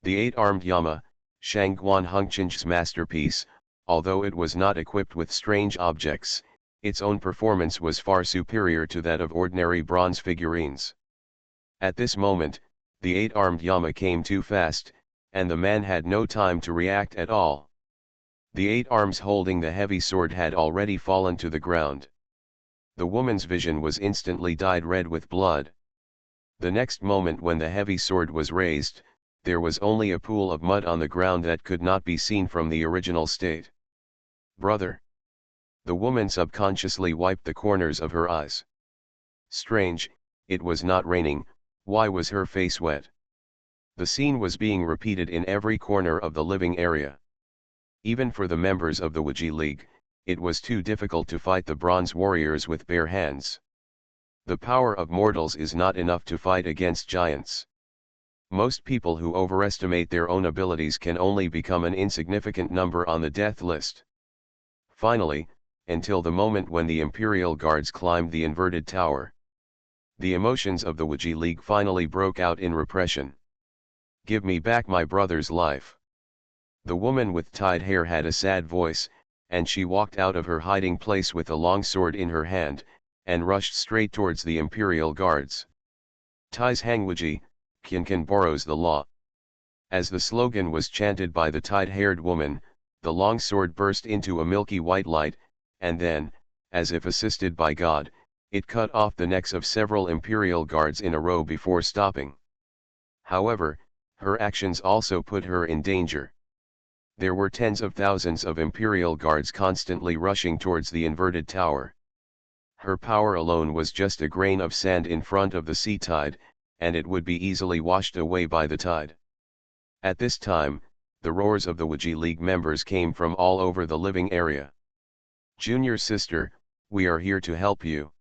The eight-armed Yama, Shangguan Hengqin's masterpiece, although it was not equipped with strange objects, its own performance was far superior to that of ordinary bronze figurines. At this moment, the eight-armed Yama came too fast, and the man had no time to react at all. The 8 arms holding the heavy sword had already fallen to the ground. The woman's vision was instantly dyed red with blood. The next moment when the heavy sword was raised, there was only a pool of mud on the ground that could not be seen from the original state. Brother! The woman subconsciously wiped the corners of her eyes. Strange, it was not raining, why was her face wet? The scene was being repeated in every corner of the living area. Even for the members of the Wuji League, it was too difficult to fight the bronze warriors with bare hands. The power of mortals is not enough to fight against giants. Most people who overestimate their own abilities can only become an insignificant number on the death list. Finally, until the moment when the Imperial Guards climbed the inverted tower, the emotions of the Waji League finally broke out in repression. "Give me back my brother's life." The woman with tied hair had a sad voice, and she walked out of her hiding place with a long sword in her hand, and rushed straight towards the Imperial Guards. "Tais Hangwaji, Kinkan borrows the law." As the slogan was chanted by the tied-haired woman, the long sword burst into a milky white light, and then, as if assisted by God, it cut off the necks of several Imperial Guards in a row before stopping. However, her actions also put her in danger. There were tens of thousands of Imperial Guards constantly rushing towards the inverted tower. Her power alone was just a grain of sand in front of the sea tide, and it would be easily washed away by the tide. At this time, the roars of the Waji League members came from all over the living area. "Junior sister, we are here to help you.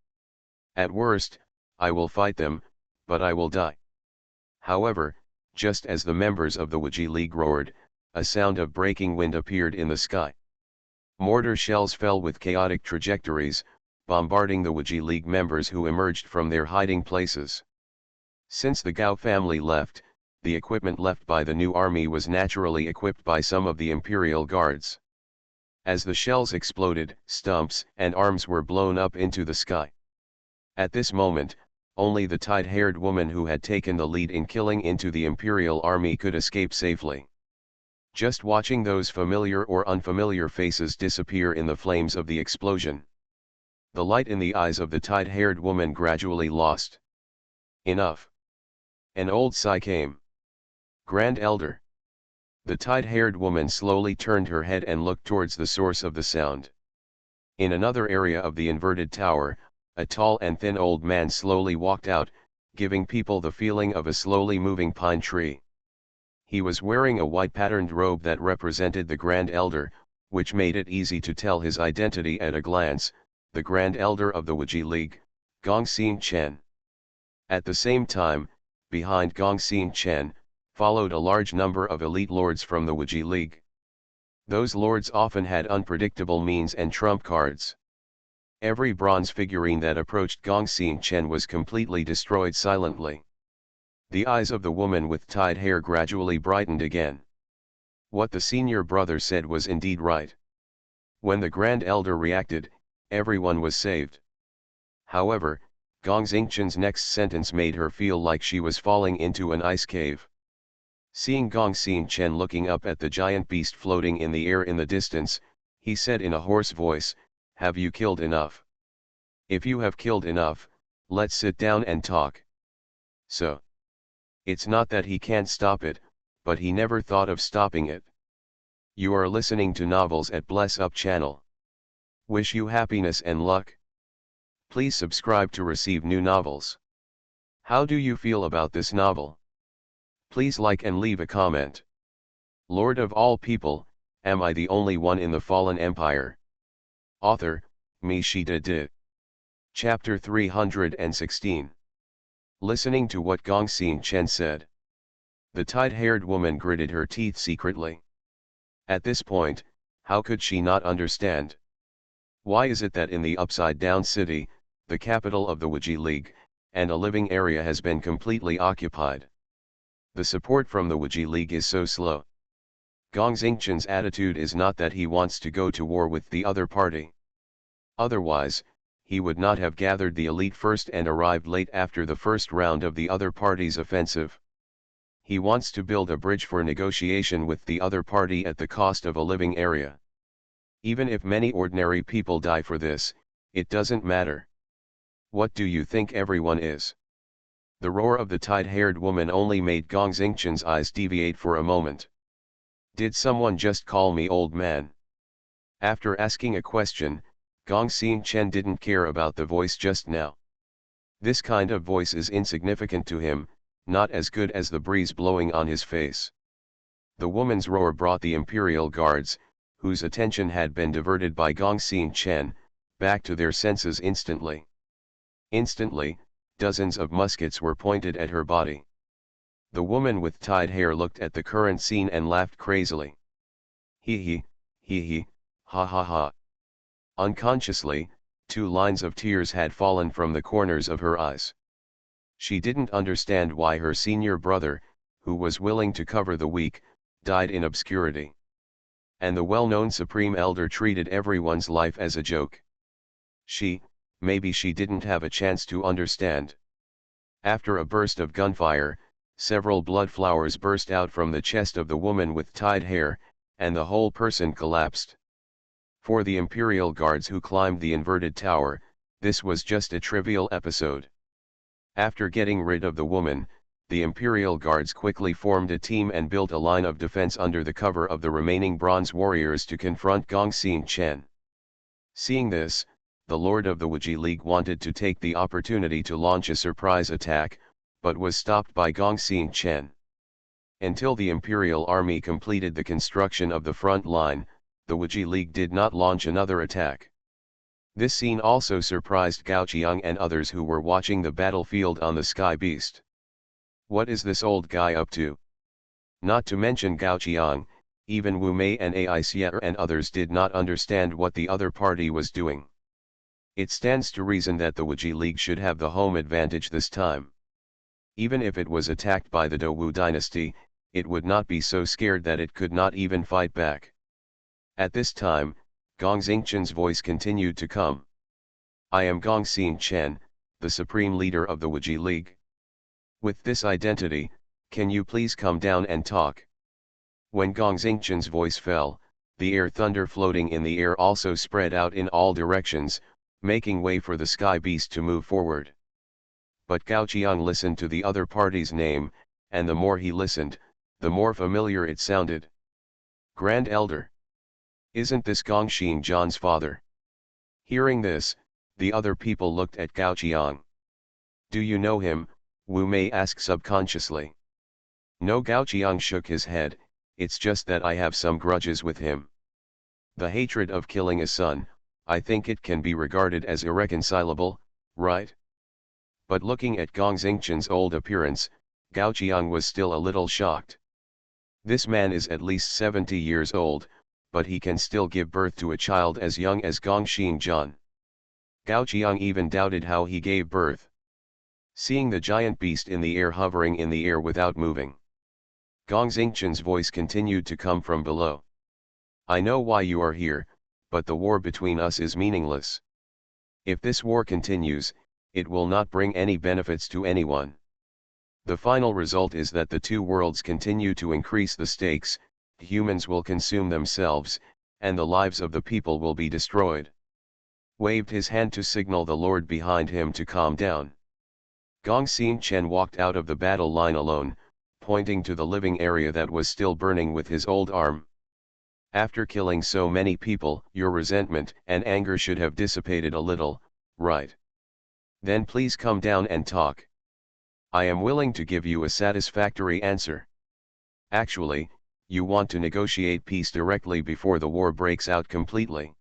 At worst, I will fight them, but I will die." However, just as the members of the Waji League roared, a sound of breaking wind appeared in the sky. Mortar shells fell with chaotic trajectories, bombarding the Waji League members who emerged from their hiding places. Since the Gao family left, the equipment left by the new army was naturally equipped by some of the Imperial Guards. As the shells exploded, stumps and arms were blown up into the sky. At this moment, only the tied-haired woman who had taken the lead in killing into the Imperial army could escape safely. Just watching those familiar or unfamiliar faces disappear in the flames of the explosion, the light in the eyes of the tied-haired woman gradually lost. "Enough." An old sigh came. "Grand Elder." The tied-haired woman slowly turned her head and looked towards the source of the sound. In another area of the inverted tower, a tall and thin old man slowly walked out, giving people the feeling of a slowly moving pine tree. He was wearing a white patterned robe that represented the Grand Elder, which made it easy to tell his identity at a glance, the Grand Elder of the Waji League, Gongxin Chen. At the same time, behind Gongxin Chen, followed a large number of elite lords from the Waji League. Those lords often had unpredictable means and trump cards. Every bronze figurine that approached Gongxin Chen was completely destroyed silently. The eyes of the woman with tied hair gradually brightened again. What the senior brother said was indeed right. When the Grand Elder reacted, everyone was saved. However, Gongxin Chen's next sentence made her feel like she was falling into an ice cave. Seeing Gongxin Chen looking up at the giant beast floating in the air in the distance, he said in a hoarse voice, "Have you killed enough? If you have killed enough, let's sit down and talk." So, it's not that he can't stop it, but he never thought of stopping it. You are listening to Novels at Bless Up channel. Wish you happiness and luck. Please subscribe to receive new novels. How do you feel about this novel? Please like and leave a comment. Lord of all people, am I the only one in the fallen empire? Author, MaleProtagonist. Chapter 316. Listening to what Gongxin Chen said, the tied-haired woman gritted her teeth secretly. At this point, how could she not understand? Why is it that in the upside-down city, the capital of the Waji League, and a living area has been completely occupied? The support from the Waji League is so slow. Gongxin Chen's attitude is not that he wants to go to war with the other party. Otherwise, he would not have gathered the elite first and arrived late after the first round of the other party's offensive. He wants to build a bridge for negotiation with the other party at the cost of a living area. Even if many ordinary people die for this, it doesn't matter. What do you think everyone is? The roar of the tied-haired woman only made Gongxin Chen's eyes deviate for a moment. Did someone just call me old man? After asking a question, Gongxin Chen didn't care about the voice just now. This kind of voice is insignificant to him, not as good as the breeze blowing on his face. The woman's roar brought the Imperial Guards, whose attention had been diverted by Gongxin Chen, back to their senses instantly. Instantly, dozens of muskets were pointed at her body. The woman with tied hair looked at the current scene and laughed crazily. Hee, ha ha ha. Unconsciously, 2 lines of tears had fallen from the corners of her eyes. She didn't understand why her senior brother, who was willing to cover the weak, died in obscurity. And the well-known Supreme Elder treated everyone's life as a joke. Maybe she didn't have a chance to understand. After a burst of gunfire, several blood flowers burst out from the chest of the woman with tied hair, and the whole person collapsed. For the Imperial Guards who climbed the inverted tower, this was just a trivial episode. After getting rid of the woman, the Imperial Guards quickly formed a team and built a line of defense under the cover of the remaining bronze warriors to confront Gongxin Chen. Seeing this, the Lord of the Wuji League wanted to take the opportunity to launch a surprise attack, but was stopped by Gongxin Chen. Until the Imperial Army completed the construction of the front line, the Wuji League did not launch another attack. This scene also surprised Gao Qiang and others who were watching the battlefield on the Sky Beast. What is this old guy up to? Not to mention Gao Qiang, even Wu Mei and Ai Xie and others did not understand what the other party was doing. It stands to reason that the Wuji League should have the home advantage this time. Even if it was attacked by the Dou dynasty, it would not be so scared that it could not even fight back. At this time, Gongxin Chen's voice continued to come. I am Gongxin Chen, the supreme leader of the Wuji League. With this identity, can you please come down and talk? When Gongxin Chen's voice fell, the air thunder floating in the air also spread out in all directions, making way for the Sky Beast to move forward. But Gao Qiang listened to the other party's name, and the more he listened, the more familiar it sounded. Grand Elder. Isn't this Gongxin Zhan's father? Hearing this, the other people looked at Gao Qiang. Do you know him? Wu Mei asked subconsciously. No, Gao Qiang shook his head, it's just that I have some grudges with him. The hatred of killing a son, I think it can be regarded as irreconcilable, right? But looking at Gongxin Chen's old appearance, Gao Qiang was still a little shocked. This man is at least 70 years old, but he can still give birth to a child as young as Gongxin Zhan. Gao Qiang even doubted how he gave birth. Seeing the giant beast in the air hovering in the air without moving, Gongxin Chen's voice continued to come from below. I know why you are here, but the war between us is meaningless. If this war continues, it will not bring any benefits to anyone. The final result is that the 2 worlds continue to increase the stakes, humans will consume themselves, and the lives of the people will be destroyed. Waved his hand to signal the lord behind him to calm down. Gongxin Chen walked out of the battle line alone, pointing to the living area that was still burning with his old arm. After killing so many people, your resentment and anger should have dissipated a little, right? Then please come down and talk. I am willing to give you a satisfactory answer. Actually, you want to negotiate peace directly before the war breaks out completely.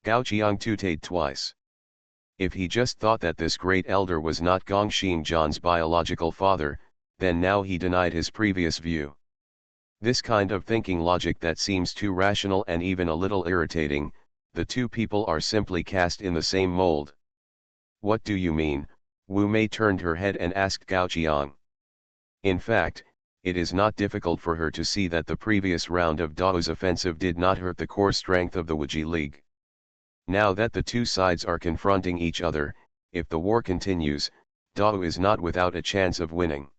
Gao Qiang tooted twice. If he just thought that this great elder was not Gongxin Zhan's biological father, then now he denied his previous view. This kind of thinking logic that seems too rational and even a little irritating, the 2 people are simply cast in the same mold. What do you mean? Wu Mei turned her head and asked Gao Qiang. In fact, it is not difficult for her to see that the previous round of Dao's offensive did not hurt the core strength of the Wuji League. Now that the 2 sides are confronting each other, if the war continues, Dao is not without a chance of winning.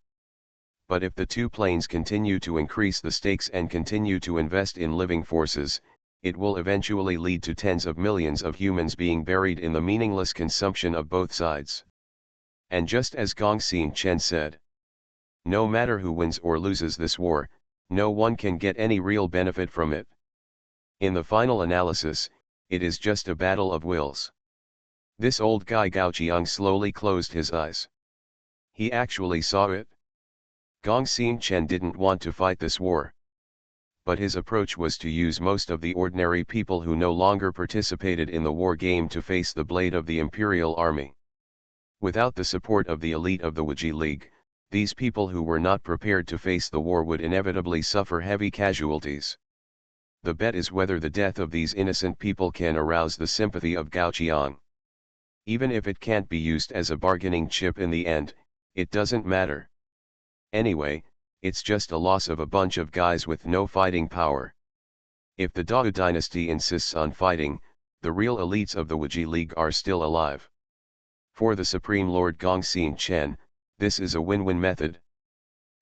But if the 2 planes continue to increase the stakes and continue to invest in living forces, it will eventually lead to tens of millions of humans being buried in the meaningless consumption of both sides. And just as Gongxin Chen said, no matter who wins or loses this war, no one can get any real benefit from it. In the final analysis, it is just a battle of wills. This old guy Gao Qiang slowly closed his eyes. He actually saw it. Gongxin Chen didn't want to fight this war. but his approach was to use most of the ordinary people who no longer participated in the war game to face the blade of the Imperial Army. Without the support of the elite of the Wiji League, these people who were not prepared to face the war would inevitably suffer heavy casualties. The bet is whether the death of these innocent people can arouse the sympathy of Gao Qiang. Even if it can't be used as a bargaining chip in the end, it doesn't matter. Anyway, it's just a loss of a bunch of guys with no fighting power. If the Dao dynasty insists on fighting, the real elites of the Wiji League are still alive. For the Supreme Lord Gongxin Chen, this is a win-win method.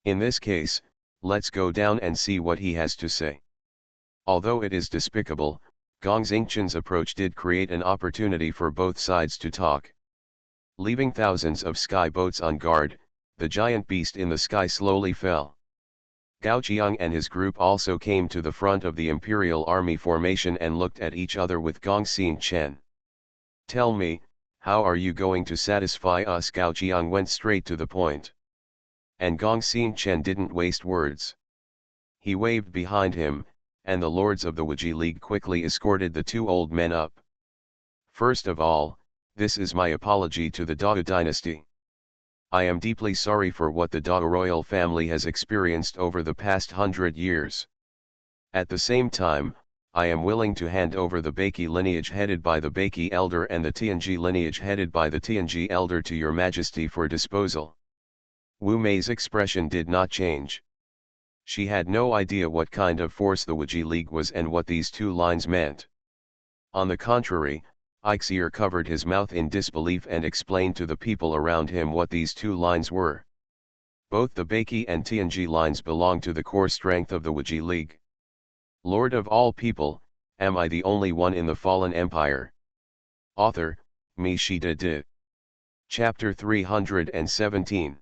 In this case, let's go down and see what he has to say. Although it is despicable, Gongxin Chen's approach did create an opportunity for both sides to talk. Leaving thousands of sky boats on guard, the giant beast in the sky slowly fell. Gao Qiang and his group also came to the front of the Imperial Army formation and looked at each other with Gongxin Chen. "Tell me, how are you going to satisfy us?" Gao Qiang went straight to the point. And Gongxin Chen didn't waste words. He waved behind him, and the lords of the Wiji League quickly escorted the two old men up. "First of all, this is my apology to the Dao dynasty. I am deeply sorry for what the Dao royal family has experienced over the past 100 years. At the same time, I am willing to hand over the Baqi lineage headed by the Baqi elder and the Tianji lineage headed by the Tianji elder to your majesty for disposal." Wu Mei's expression did not change. She had no idea what kind of force the Wiji League was and what these two lines meant. On the contrary, Ixier covered his mouth in disbelief and explained to the people around him what these two lines were. Both the Baqi and Tianji lines belong to the core strength of the Wiji League. Lord of all people, am I the only one in the fallen empire? Author, Mi Shida Di. Chapter 317.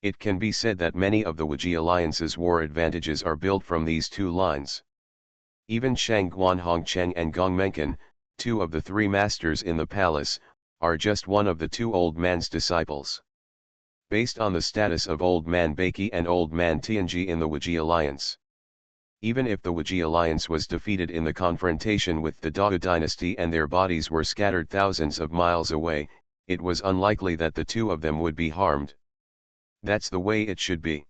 It can be said that many of the Wiji Alliance's war advantages are built from these two lines. Even Shang Guanhongcheng and Gong Menken, two of the three masters in the palace, are just one of the two old man's disciples. Based on the status of Old Man Baqi and Old Man Tianji in the Wiji Alliance. Even if the Wiji Alliance was defeated in the confrontation with the Dao dynasty and their bodies were scattered thousands of miles away, it was unlikely that the two of them would be harmed. That's the way it should be.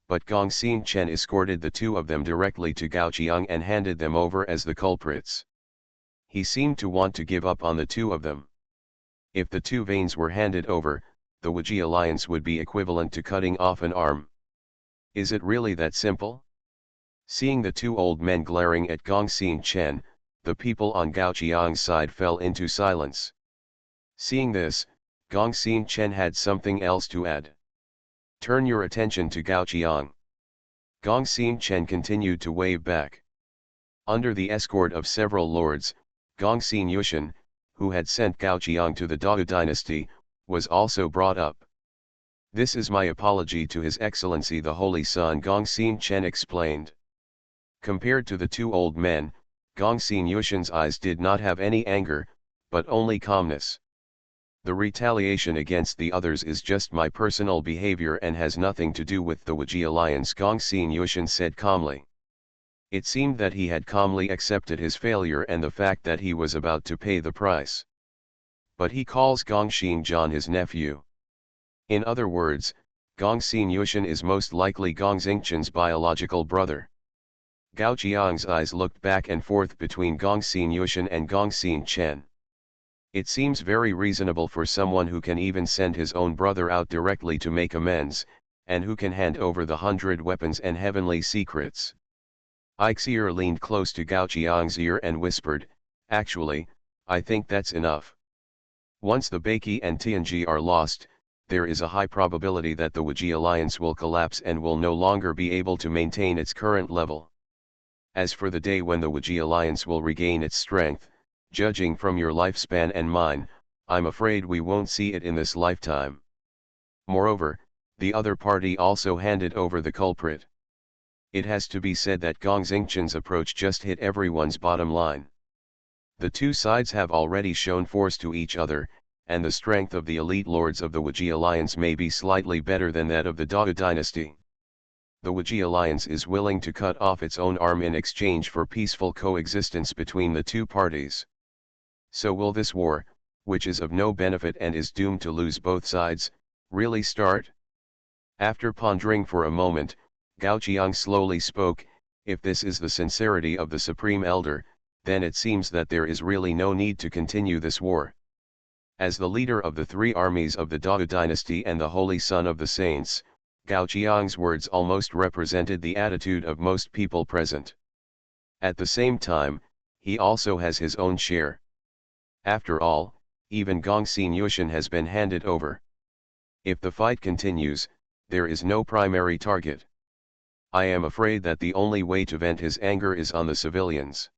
But Gongxin Chen escorted the two of them directly to Gao Qiang and handed them over as the culprits. He seemed to want to give up on the two of them. If the two veins were handed over, the Wiji Alliance would be equivalent to cutting off an arm. Is it really that simple? Seeing the two old men glaring at Gongxin Chen, the people on Gao Qiang's side fell into silence. Seeing this, Gongxin Chen had something else to add. "Turn your attention to Gao Qiang." Gongxin Chen continued to wave back. Under the escort of several lords, Gongxin Yushan, who had sent Gao Qiang to the Dao dynasty, was also brought up. "This is my apology to His Excellency the Holy Sun," Gongxin Chen explained. Compared to the two old men, Gongxin Yushan's eyes did not have any anger, but only calmness. "The retaliation against the others is just my personal behavior and has nothing to do with the Wiji Alliance," Gongxin Yushan said calmly. It seemed that he had calmly accepted his failure and the fact that he was about to pay the price. But he calls Gongxin Zhan his nephew. In other words, Gongxin Yushan is most likely Gongxin Chen's biological brother. Gao Qiang's eyes looked back and forth between Gongxin Yushan and Gongxin Chen. It seems very reasonable for someone who can even send his own brother out directly to make amends, and who can hand over the 100 weapons and heavenly secrets. Ixier leaned close to Gao Qiang's ear and whispered, "Actually, I think that's enough. Once the Baqi and Tianji are lost, there is a high probability that the Wiji Alliance will collapse and will no longer be able to maintain its current level. As for the day when the Wiji Alliance will regain its strength, judging from your lifespan and mine, I'm afraid we won't see it in this lifetime." Moreover, the other party also handed over the culprit. It has to be said that Gongxin Chen's approach just hit everyone's bottom line. The two sides have already shown force to each other, and the strength of the elite lords of the Wiji Alliance may be slightly better than that of the Dao dynasty. the Wuji alliance is willing to cut off its own arm in exchange for peaceful coexistence between the two parties. So will this war, which is of no benefit and is doomed to lose both sides, really start? After pondering for a moment, Gao Qiang slowly spoke, if this is the sincerity of the Supreme Elder, then it seems that there is really no need to continue this war. As the leader of the three armies of the Dao dynasty and the Holy Son of the Saints, Gao Qiang's words almost represented the attitude of most people present. At the same time, he also has his own share. After all, even Gongxin Yushin has been handed over. If the fight continues, there is no primary target. I am afraid that the only way to vent his anger is on the civilians.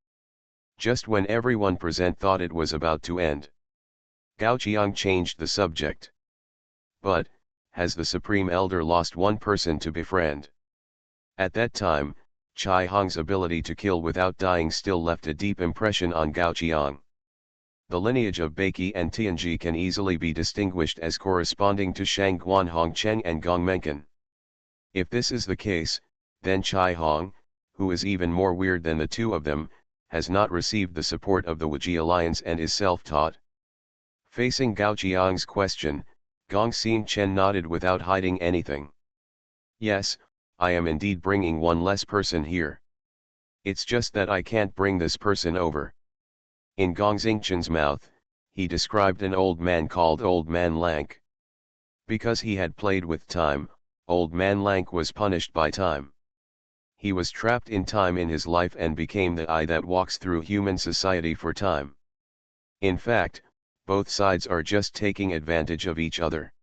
Just when everyone present thought it was about to end, Gao Qiang changed the subject. But, has the Supreme Elder lost one person to befriend? At that time, Chai Hong's ability to kill without dying still left a deep impression on Gao Qiang. The lineage of Beiki and Tianji can easily be distinguished as corresponding to Shang Guan Hongcheng and Gong Menken. If this is the case, then Chai Hong, who is even more weird than the two of them, has not received the support of the Wuji alliance and is self-taught. Facing Gao Qiang's question, Gongxin Chen nodded without hiding anything. Yes, I am indeed bringing one less person here. It's just that I can't bring this person over. In Gongxin Chen's mouth, he described an old man called Old Man Lank. Because he had played with time, Old Man Lank was punished by time. He was trapped in time in his life and became the eye that walks through human society for time. In fact, both sides are just taking advantage of each other.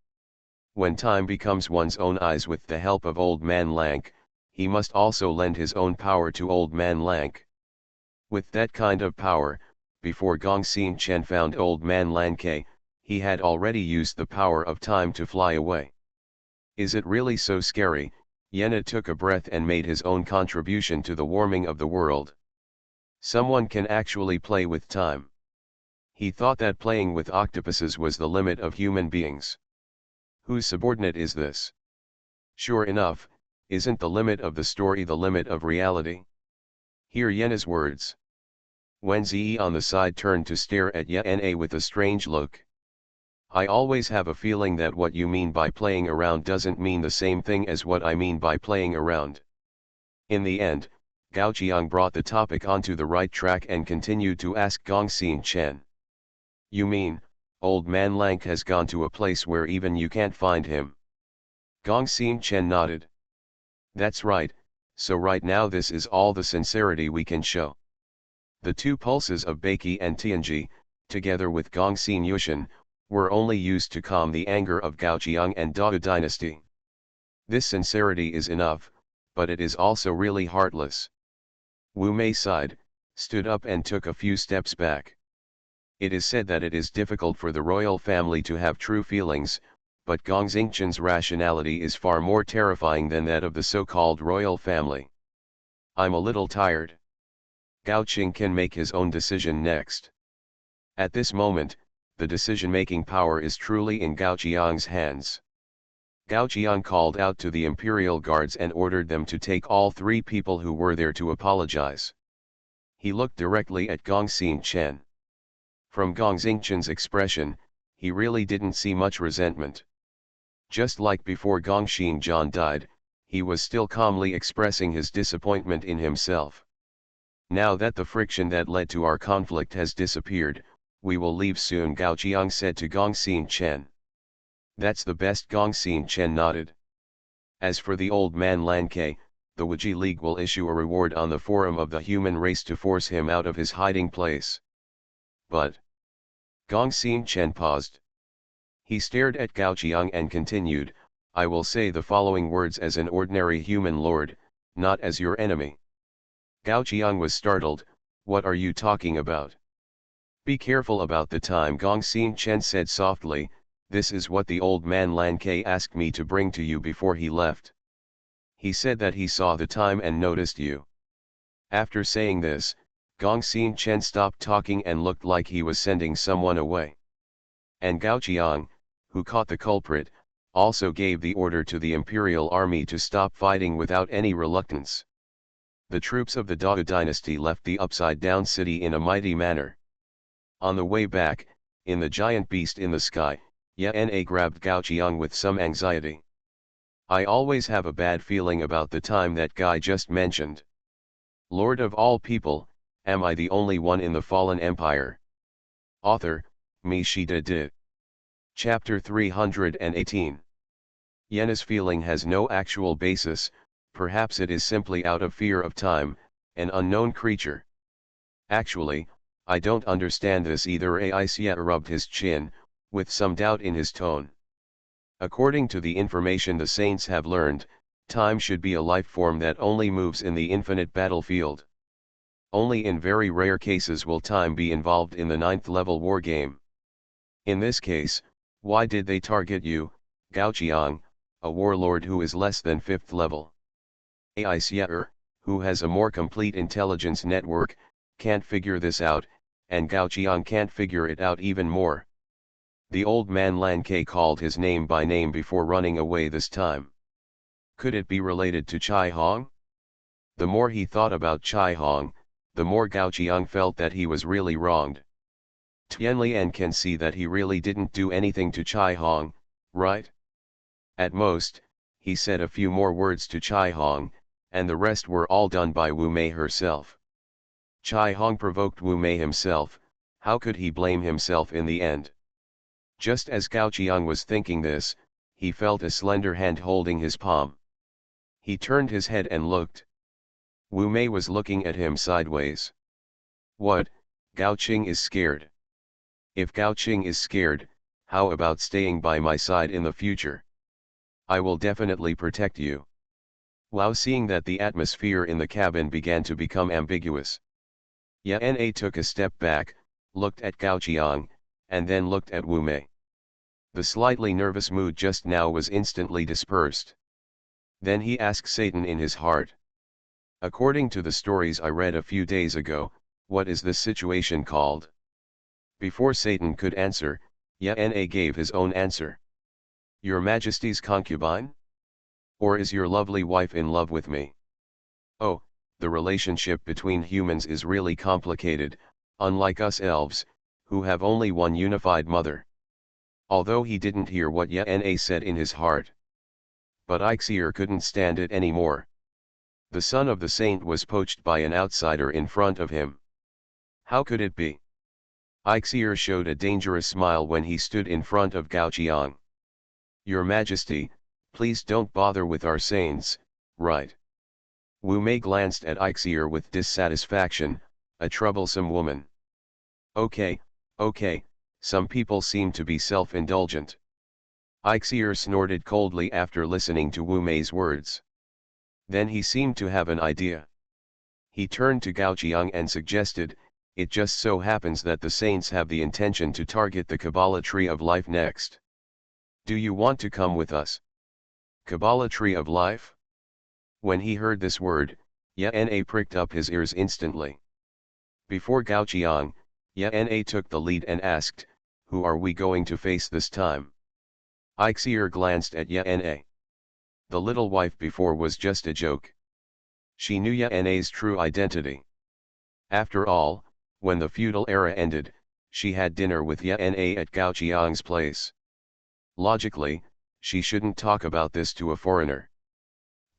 When time becomes one's own eyes with the help of Old Man Lank, he must also lend his own power to Old Man Lank. With that kind of power, before Gongxin Chen found Old Man Lanke, he had already used the power of time to fly away. Is it really so scary? Yena took a breath and made his own contribution to the warming of the world. Someone can actually play with time. He thought that playing with octopuses was the limit of human beings. Whose subordinate is this? Sure enough, isn't the limit of the story the limit of reality? Hear Yena's words. Wen Ziyi on the side turned to stare at Yena with a strange look. I always have a feeling that what you mean by playing around doesn't mean the same thing as what I mean by playing around. In the end, Gao Qiang brought the topic onto the right track and continued to ask Gongxin Chen. You mean, Old Man Lank has gone to a place where even you can't find him? Gongxin Chen nodded. That's right, so right now this is all the sincerity we can show. The two pulses of Beiki and Tianji, together with Gongxin Yushin, were only used to calm the anger of Gao Qiang and Dao dynasty. This sincerity is enough, but it is also really heartless. Wu Mei sighed, stood up and took a few steps back. It is said that it is difficult for the royal family to have true feelings, but Gongxin Chen's rationality is far more terrifying than that of the so-called royal family. I'm a little tired. Gao Qing can make his own decision next. At this moment, the decision-making power is truly in Gao Qiang's hands. Gao Qiang called out to the imperial guards and ordered them to take all three people who were there to apologize. He looked directly at Gongxin Chen. From Gongxin Chen's expression, he really didn't see much resentment. Just like before Gongxin Zhan died, he was still calmly expressing his disappointment in himself. Now that the friction that led to our conflict has disappeared, we will leave soon, Gao Qiang said to Gongxin Chen. That's the best, Gongxin Chen nodded. As for the Old Man Lanke, the Wuji League will issue a reward on the forum of the human race to force him out of his hiding place. But Gongxin Chen paused. He stared at Gao Qiang and continued, I will say the following words as an ordinary human lord, not as your enemy. Gao Qiang was startled. What are you talking about? Be careful about the time, Gongxin Chen said softly. This is what the Old Man Lanke asked me to bring to you before he left. He said that he saw the time and noticed you. After saying this, Gongxin Chen stopped talking and looked like he was sending someone away. And Gao Qiang, who caught the culprit, also gave the order to the imperial army to stop fighting without any reluctance. The troops of the Dao dynasty left the upside-down city in a mighty manner. On the way back, in the giant beast in the sky, Yana grabbed Gao Qiang with some anxiety. I always have a bad feeling about the time that guy just mentioned. Lord of all people, am I the only one in the fallen empire? Author, Me Shida Di. Chapter 318. Yena's feeling has no actual basis, perhaps it is simply out of fear of time, an unknown creature. Actually, I don't understand this either. Aisya rubbed his chin, with some doubt in his tone. According to the information the saints have learned, time should be a life form that only moves in the infinite battlefield. Only in very rare cases will time be involved in the 9th level war game. In this case, why did they target you, Gao Qiang, a warlord who is less than 5th level? Aisya, who has a more complete intelligence network, can't figure this out, and Gao Qiang can't figure it out even more. The old man Lan Ke called his name by name before running away this time. Could it be related to Chai Hong? The more he thought about Chai Hong, the more Gao Qiang felt that he was really wronged. Tianlian can see that he really didn't do anything to Chai Hong, right? At most, he said a few more words to Chai Hong, and the rest were all done by Wu Mei herself. Chai Hong provoked Wu Mei himself, how could he blame himself in the end? Just as Gao Qiang was thinking this, he felt a slender hand holding his palm. He turned his head and looked. Wu Mei was looking at him sideways. What, Gao Qing is scared? If Gao Qing is scared, how about staying by my side in the future? I will definitely protect you. Wow, seeing that the atmosphere in the cabin began to become ambiguous. Yana took a step back, looked at Gao Qiang, and then looked at Wu Mei. The slightly nervous mood just now was instantly dispersed. Then he asked Satan in his heart. According to the stories I read a few days ago, what is this situation called? Before Satan could answer, Yana gave his own answer. Your Majesty's concubine? Or is your lovely wife in love with me? Oh, the relationship between humans is really complicated, unlike us elves, who have only one unified mother. Although he didn't hear what Yana said in his heart. But Ixier couldn't stand it anymore. The son of the saint was poached by an outsider in front of him. How could it be? Ixier showed a dangerous smile when he stood in front of Gao Qiang. Your Majesty, please don't bother with our saints, right? Wu Mei glanced at Ixier with dissatisfaction, a troublesome woman. Okay, some people seem to be self-indulgent. Ixier snorted coldly after listening to Wu Mei's words. Then he seemed to have an idea. He turned to Gao Qiang and suggested, it just so happens that the saints have the intention to target the Kabbalah Tree of Life next. Do you want to come with us? Kabbalah Tree of Life? When he heard this word, Yana pricked up his ears instantly. Before Gao Qiang, Yana took the lead and asked, who are we going to face this time? Ixier glanced at Yana. The little wife before was just a joke. She knew Yana's true identity. After all, when the feudal era ended, she had dinner with Yana at Gao Qiang's place. Logically, she shouldn't talk about this to a foreigner.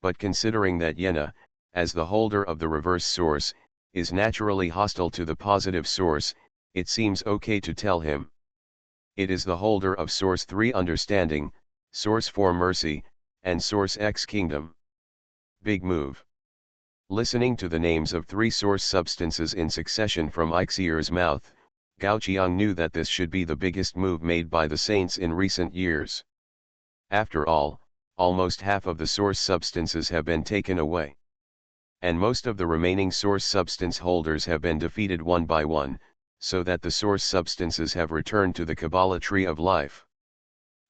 But considering that Yana, as the holder of the reverse source, is naturally hostile to the positive source, it seems okay to tell him. It is the holder of Source 3 understanding, Source 4 mercy, and Source X kingdom. Big move. Listening to the names of 3 source substances in succession from Ixier's mouth, Gao Qiang knew that this should be the biggest move made by the saints in recent years. After all, almost half of the source substances have been taken away. And most of the remaining source substance holders have been defeated one by one, so that the source substances have returned to the Kabbalah Tree of Life.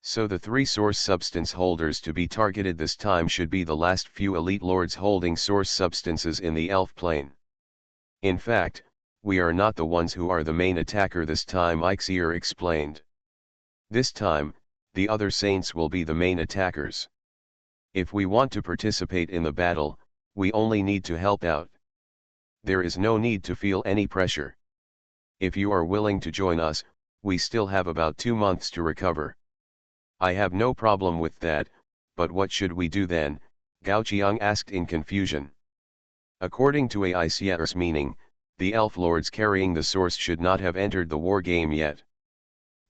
So the 3 source substance holders to be targeted this time should be the last few elite lords holding source substances in the elf plane. In fact, we are not the ones who are the main attacker this time, Ixier explained. This time, the other saints will be the main attackers. If we want to participate in the battle, we only need to help out. There is no need to feel any pressure. If you are willing to join us, we still have about 2 months to recover. I have no problem with that, but what should we do then? Gao Qiang asked in confusion. According to AICR's meaning, the elf lords carrying the source should not have entered the war game yet.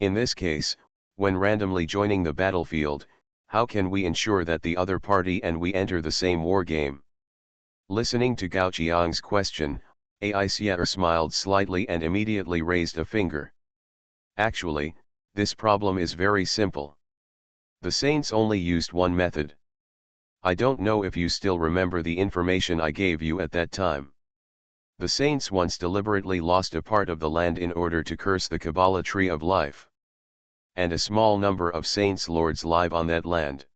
In this case, when randomly joining the battlefield, how can we ensure that the other party and we enter the same war game? Listening to Gao Qiang's question, AICR smiled slightly and immediately raised a finger. Actually, this problem is very simple. The saints only used one method. I don't know if you still remember the information I gave you at that time. The saints once deliberately lost a part of the land in order to curse the Kabbalah tree of life. And a small number of saints lords live on that land.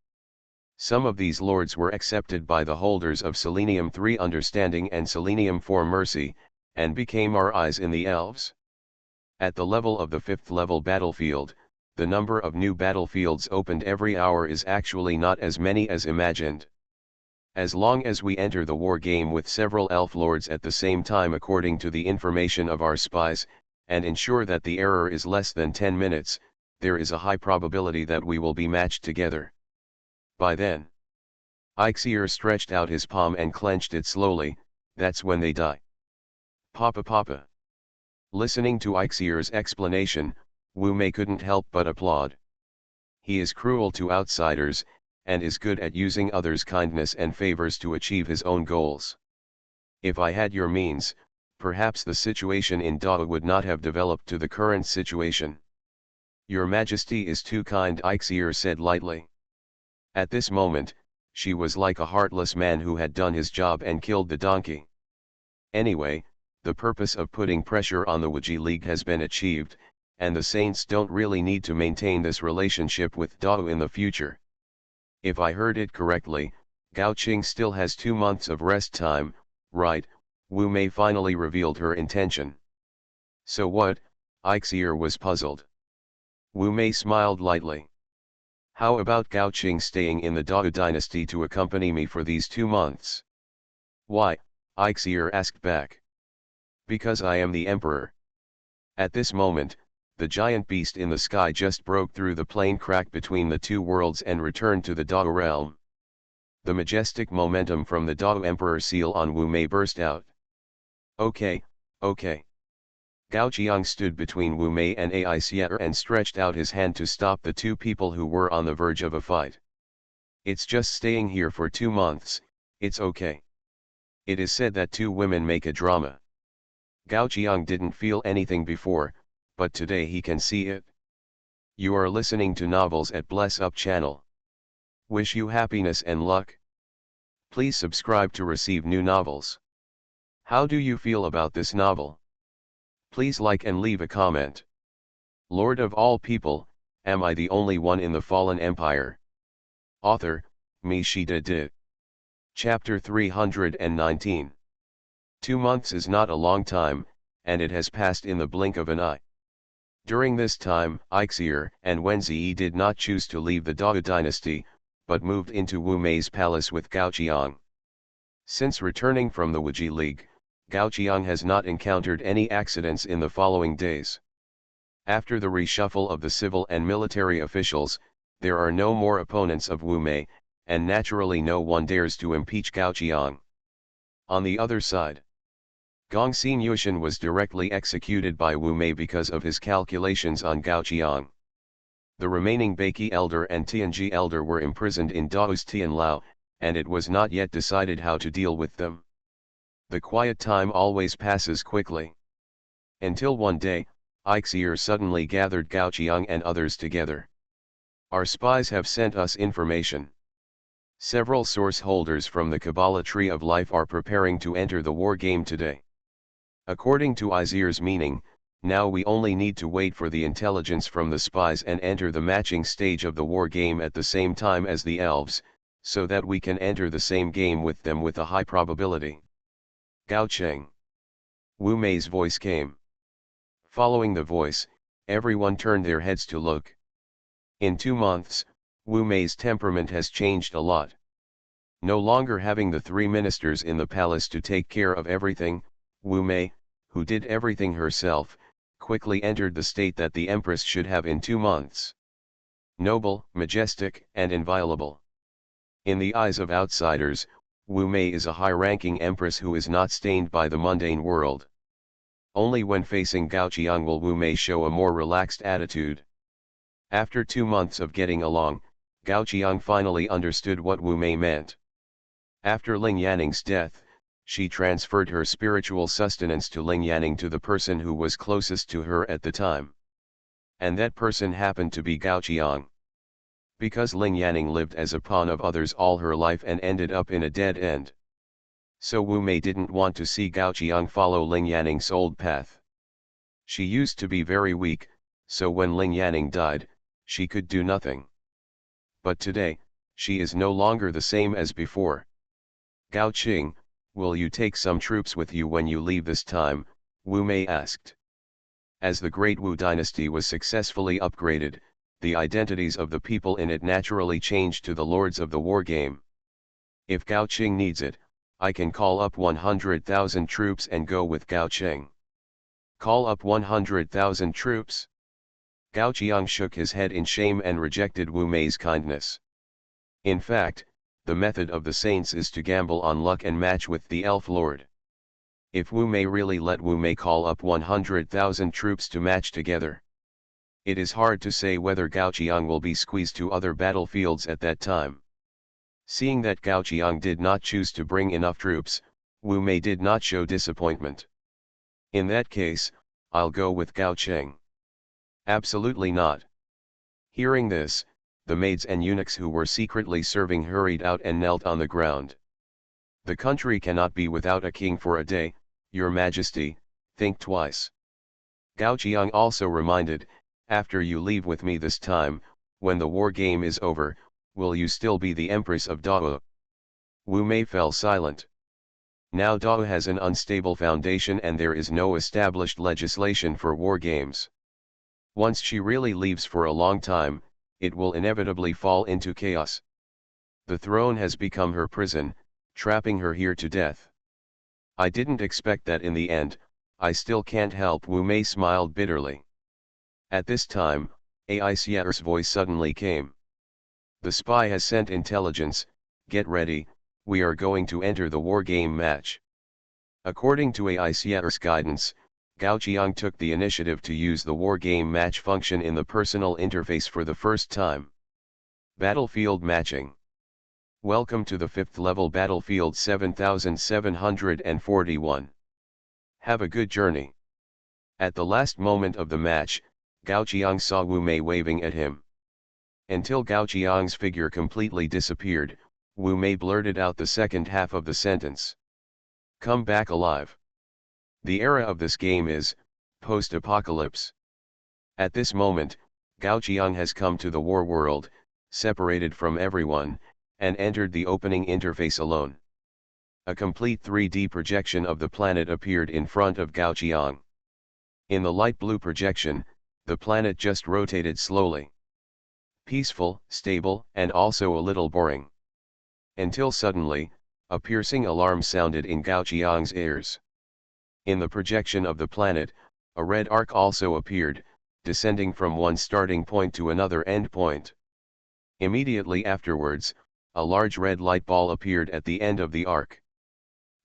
Some of these lords were accepted by the holders of Selenium 3 Understanding and Selenium 4 Mercy, and became our eyes in the elves. At the level of the 5th level battlefield, the number of new battlefields opened every hour is actually not as many as imagined. As long as we enter the war game with several elf lords at the same time according to the information of our spies, and ensure that the error is less than 10 minutes, there is a high probability that we will be matched together. By then, Eixier stretched out his palm and clenched it slowly. That's when they die. Papa Papa. Listening to Ixier's explanation, Wu Mei couldn't help but applaud. He is cruel to outsiders, and is good at using others' kindness and favors to achieve his own goals. If I had your means, perhaps the situation in Dao would not have developed to the current situation. Your Majesty is too kind, Eixier said lightly. At this moment, she was like a heartless man who had done his job and killed the donkey. Anyway, the purpose of putting pressure on the Wuji League has been achieved, and the saints don't really need to maintain this relationship with Dao in the future. If I heard it correctly, Gao Qing still has 2 months of rest time, right? Wu Mei finally revealed her intention. So what? Eixier was puzzled. Wu Mei smiled lightly. How about Gao Qing staying in the Dao dynasty to accompany me for these 2 months? Why? Eixier asked back. Because I am the emperor. At this moment, the giant beast in the sky just broke through the plane crack between the two worlds and returned to the Dao realm. The majestic momentum from the Dao Emperor seal on Wu Mei burst out. Okay. Gao Qiang stood between Wu Mei and Aixier and stretched out his hand to stop the two people who were on the verge of a fight. It's just staying here for 2 months, it's okay. It is said that 2 women make a drama. Gao Qiang didn't feel anything before, but today he can see it. You are listening to Novels at Bless Up channel. Wish you happiness and luck. Please subscribe to receive new novels. How do you feel about this novel? Please like and leave a comment. Lord of all people, am I the only one in the fallen empire? Author, Mi Shida Di. Chapter 319. 2 months is not a long time, and it has passed in the blink of an eye. During this time, Eixier and Wenziyi did not choose to leave the Dao dynasty, but moved into Wu Mei's palace with Gao Qiang. Since returning from the Wuji League, Gao Qiang has not encountered any accidents in the following days. After the reshuffle of the civil and military officials, there are no more opponents of Wu Mei, and naturally no one dares to impeach Gao Qiang. On the other side, Gong Xinyushan was directly executed by Wu Mei because of his calculations on Gao Qiang. The remaining Beiki elder and Tianji elder were imprisoned in Dao's Tianlao, and it was not yet decided how to deal with them. The quiet time always passes quickly. Until one day, Eixier suddenly gathered Gao Qiang and others together. Our spies have sent us information. Several source holders from the Kabbalah Tree of Life are preparing to enter the war game today. According to Eisier's meaning, now we only need to wait for the intelligence from the spies and enter the matching stage of the war game at the same time as the elves, so that we can enter the same game with them with a high probability. Gao Cheng. Wu Mei's voice came. Following the voice, everyone turned their heads to look. In 2 months, Wu Mei's temperament has changed a lot. No longer having the 3 ministers in the palace to take care of everything, Wu Mei, who did everything herself, quickly entered the state that the empress should have in 2 months. Noble, majestic, and inviolable. In the eyes of outsiders, Wu Mei is a high-ranking empress who is not stained by the mundane world. Only when facing Gao Qiang will Wu Mei show a more relaxed attitude. After 2 months of getting along, Gao Qiang finally understood what Wu Mei meant. After Ling Yanning's death, she transferred her spiritual sustenance to Ling Yanning, to the person who was closest to her at the time. And that person happened to be Gao Qiang. Because Ling Yanning lived as a pawn of others all her life and ended up in a dead end. So Wu Mei didn't want to see Gao Qiang follow Ling Yanning's old path. She used to be very weak, so when Ling Yanning died, she could do nothing. But today, she is no longer the same as before. Gao Qing, will you take some troops with you when you leave this time? Wu Mei asked. As the Great Wu dynasty was successfully upgraded, the identities of the people in it naturally changed to the lords of the war game. If Gao Qing needs it, I can call up 100,000 troops and go with Gao Qing. Call up 100,000 troops? Gao Qiang shook his head in shame and rejected Wu Mei's kindness. In fact, the method of the saints is to gamble on luck and match with the elf lord. If Wu Mei really let Wu Mei call up 100,000 troops to match together, it is hard to say whether Gao Qiang will be squeezed to other battlefields at that time. Seeing that Gao Qiang did not choose to bring enough troops, Wu Mei did not show disappointment. In that case, I'll go with Gao Qing. Absolutely not. Hearing this, the maids and eunuchs who were secretly serving hurried out and knelt on the ground. The country cannot be without a king for a day, Your Majesty, think twice. Gao Qiang also reminded, after you leave with me this time, when the war game is over, will you still be the Empress of Dao? Wu Mei fell silent. Now Dao has an unstable foundation and there is no established legislation for war games. Once she really leaves for a long time, it will inevitably fall into chaos. The throne has become her prison, trapping her here to death. I didn't expect that in the end. I still can't help. Wu Mei smiled bitterly. At this time, Aisier's voice suddenly came. The spy has sent intelligence, get ready, we are going to enter the war game match. According to Aisier's guidance, Gao Qiang took the initiative to use the war game match function in the personal interface for the first time. Battlefield matching. Welcome to the 5th level battlefield 7741. Have a good journey. At the last moment of the match, Gao Qiang saw Wu Mei waving at him. Until Gao Qiang's figure completely disappeared, Wu Mei blurted out the second half of the sentence. Come back alive. The era of this game is post-apocalypse. At this moment, Gao Qiang has come to the war world, separated from everyone, and entered the opening interface alone. A complete 3D projection of the planet appeared in front of Gao Qiang. In the light blue projection, the planet just rotated slowly. Peaceful, stable, and also a little boring. Until suddenly, a piercing alarm sounded in Gao Qiang's ears. In the projection of the planet, a red arc also appeared, descending from one starting point to another end point. Immediately afterwards, a large red light ball appeared at the end of the arc.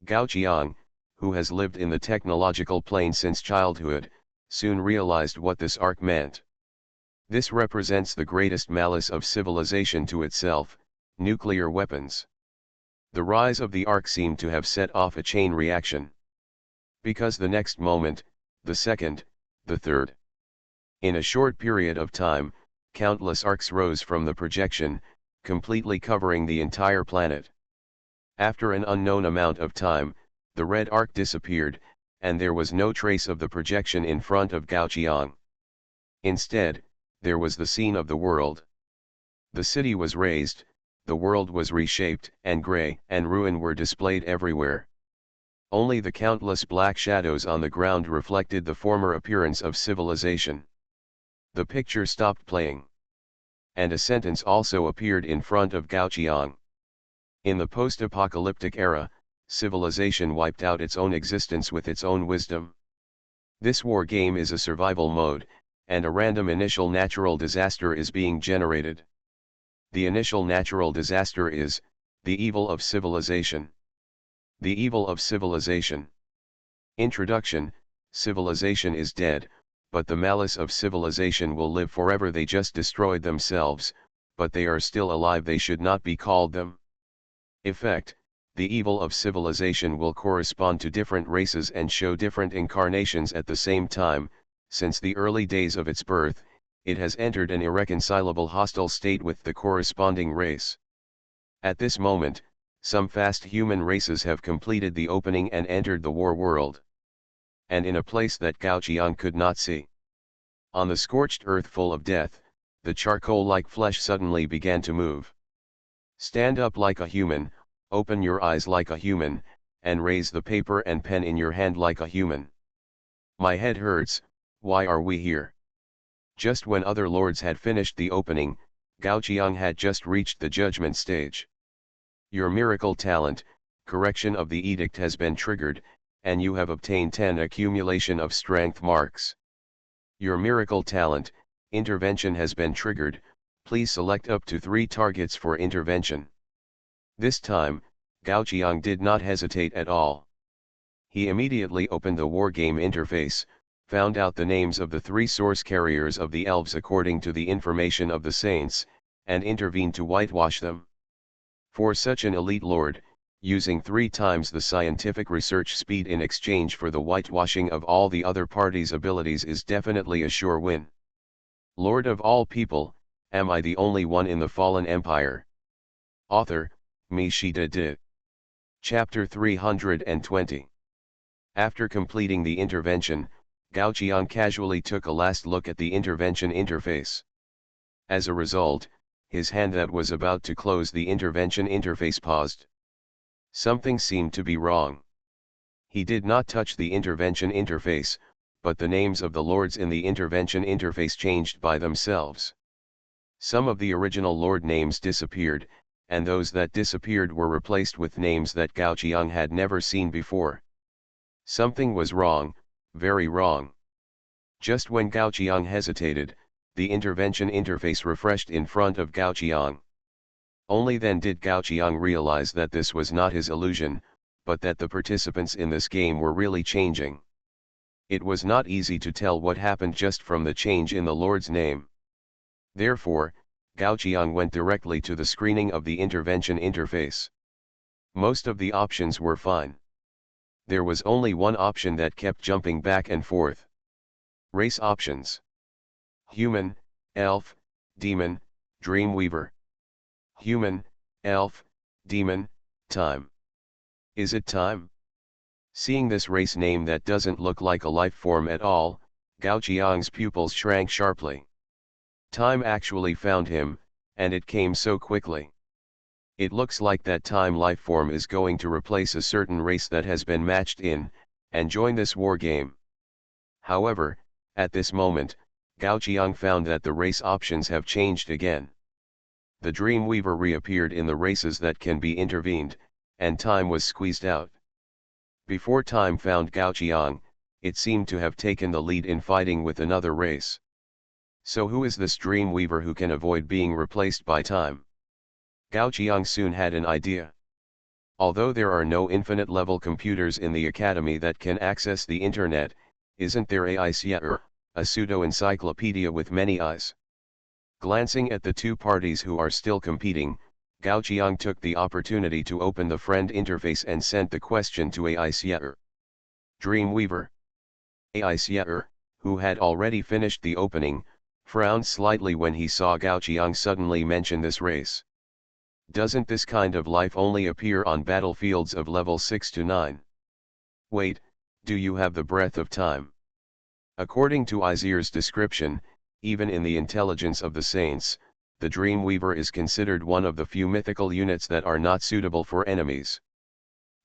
Gao Qiang, who has lived in the technological plane since childhood, soon realized what this arc meant. This represents the greatest malice of civilization to itself, nuclear weapons. The rise of the arc seemed to have set off a chain reaction. Because the next moment, the second, the third. In a short period of time, countless arcs rose from the projection, completely covering the entire planet. After an unknown amount of time, the red arc disappeared, and there was no trace of the projection in front of Gao Qiang. Instead, there was the scene of the world. The city was razed, the world was reshaped, and grey and ruin were displayed everywhere. Only the countless black shadows on the ground reflected the former appearance of civilization. The picture stopped playing. and a sentence also appeared in front of Gao Qiang. In the post-apocalyptic era, civilization wiped out its own existence with its own wisdom. This war game is a survival mode, and a random initial natural disaster is being generated. The initial natural disaster is the evil of civilization. The evil of civilization. Introduction: civilization is dead, but the malice of civilization will live forever. They just destroyed themselves, but they are still alive. They should not be called them. Effect: the evil of civilization will correspond to different races and show different incarnations at the same time. Since the early days of its birth, it has entered an irreconcilable hostile state with the corresponding race. At this moment, some fast human races have completed the opening and entered the war world. And in a place that Gao Qiang could not see. On the scorched earth full of death, the charcoal-like flesh suddenly began to move. Stand up like a human, open your eyes like a human, and raise the paper and pen in your hand like a human. My head hurts, why are we here? Just when other lords had finished the opening, Gao Qiang had just reached the judgment stage. Your miracle talent, correction of the edict has been triggered, and you have obtained 10 accumulation of strength marks. Your miracle talent, intervention has been triggered, please select up to 3 targets for intervention. This time, Gao Qiang did not hesitate at all. He immediately opened the wargame interface, found out the names of the 3 source carriers of the elves according to the information of the saints, and intervened to whitewash them. For such an elite lord, using 3 times the scientific research speed in exchange for the whitewashing of all the other parties' abilities is definitely a sure win. Lord of all people, am I the only one in the fallen empire? Author, MaleProtagonist. Chapter 320. After completing the intervention, Gao Qiang casually took a last look at the intervention interface. As a result, his hand that was about to close the intervention interface paused. Something seemed to be wrong. He did not touch the intervention interface, but the names of the lords in the intervention interface changed by themselves. Some of the original lord names disappeared, and those that disappeared were replaced with names that Gao Qiang had never seen before. Something was wrong, very wrong. Just when Gao Qiang hesitated, the intervention interface refreshed in front of Gao Qiang. Only then did Gao Qiang realize that this was not his illusion, but that the participants in this game were really changing. It was not easy to tell what happened just from the change in the lord's name. Therefore, Gao Qiang went directly to the screening of the intervention interface. Most of the options were fine. There was only one option that kept jumping back and forth. Race options. Human, elf, demon, dreamweaver. Human, elf, demon, time. Is it time? Seeing this race name that doesn't look like a life form at all, Gao Qiang's pupils shrank sharply. Time actually found him, and it came so quickly. It looks like that time life form is going to replace a certain race that has been matched in, and join this war game. However, at this moment, Gao Qiang found that the race options have changed again. The Dreamweaver reappeared in the races that can be intervened, and time was squeezed out. Before time found Gao Qiang, it seemed to have taken the lead in fighting with another race. So who is this Dreamweaver who can avoid being replaced by time? Gao Qiang soon had an idea. Although there are no infinite-level computers in the academy that can access the internet, isn't there a pseudo-encyclopedia with many eyes? Glancing at the 2 parties who are still competing, Gao Qiang took the opportunity to open the friend interface and sent the question to Dreamweaver. Who had already finished the opening, frowned slightly when he saw Gao Qiang suddenly mention this race. Doesn't this kind of life only appear on battlefields of level 6 to 9? Wait, do you have the breath of time? According to Izir's description, even in the intelligence of the saints, the Dreamweaver is considered one of the few mythical units that are not suitable for enemies.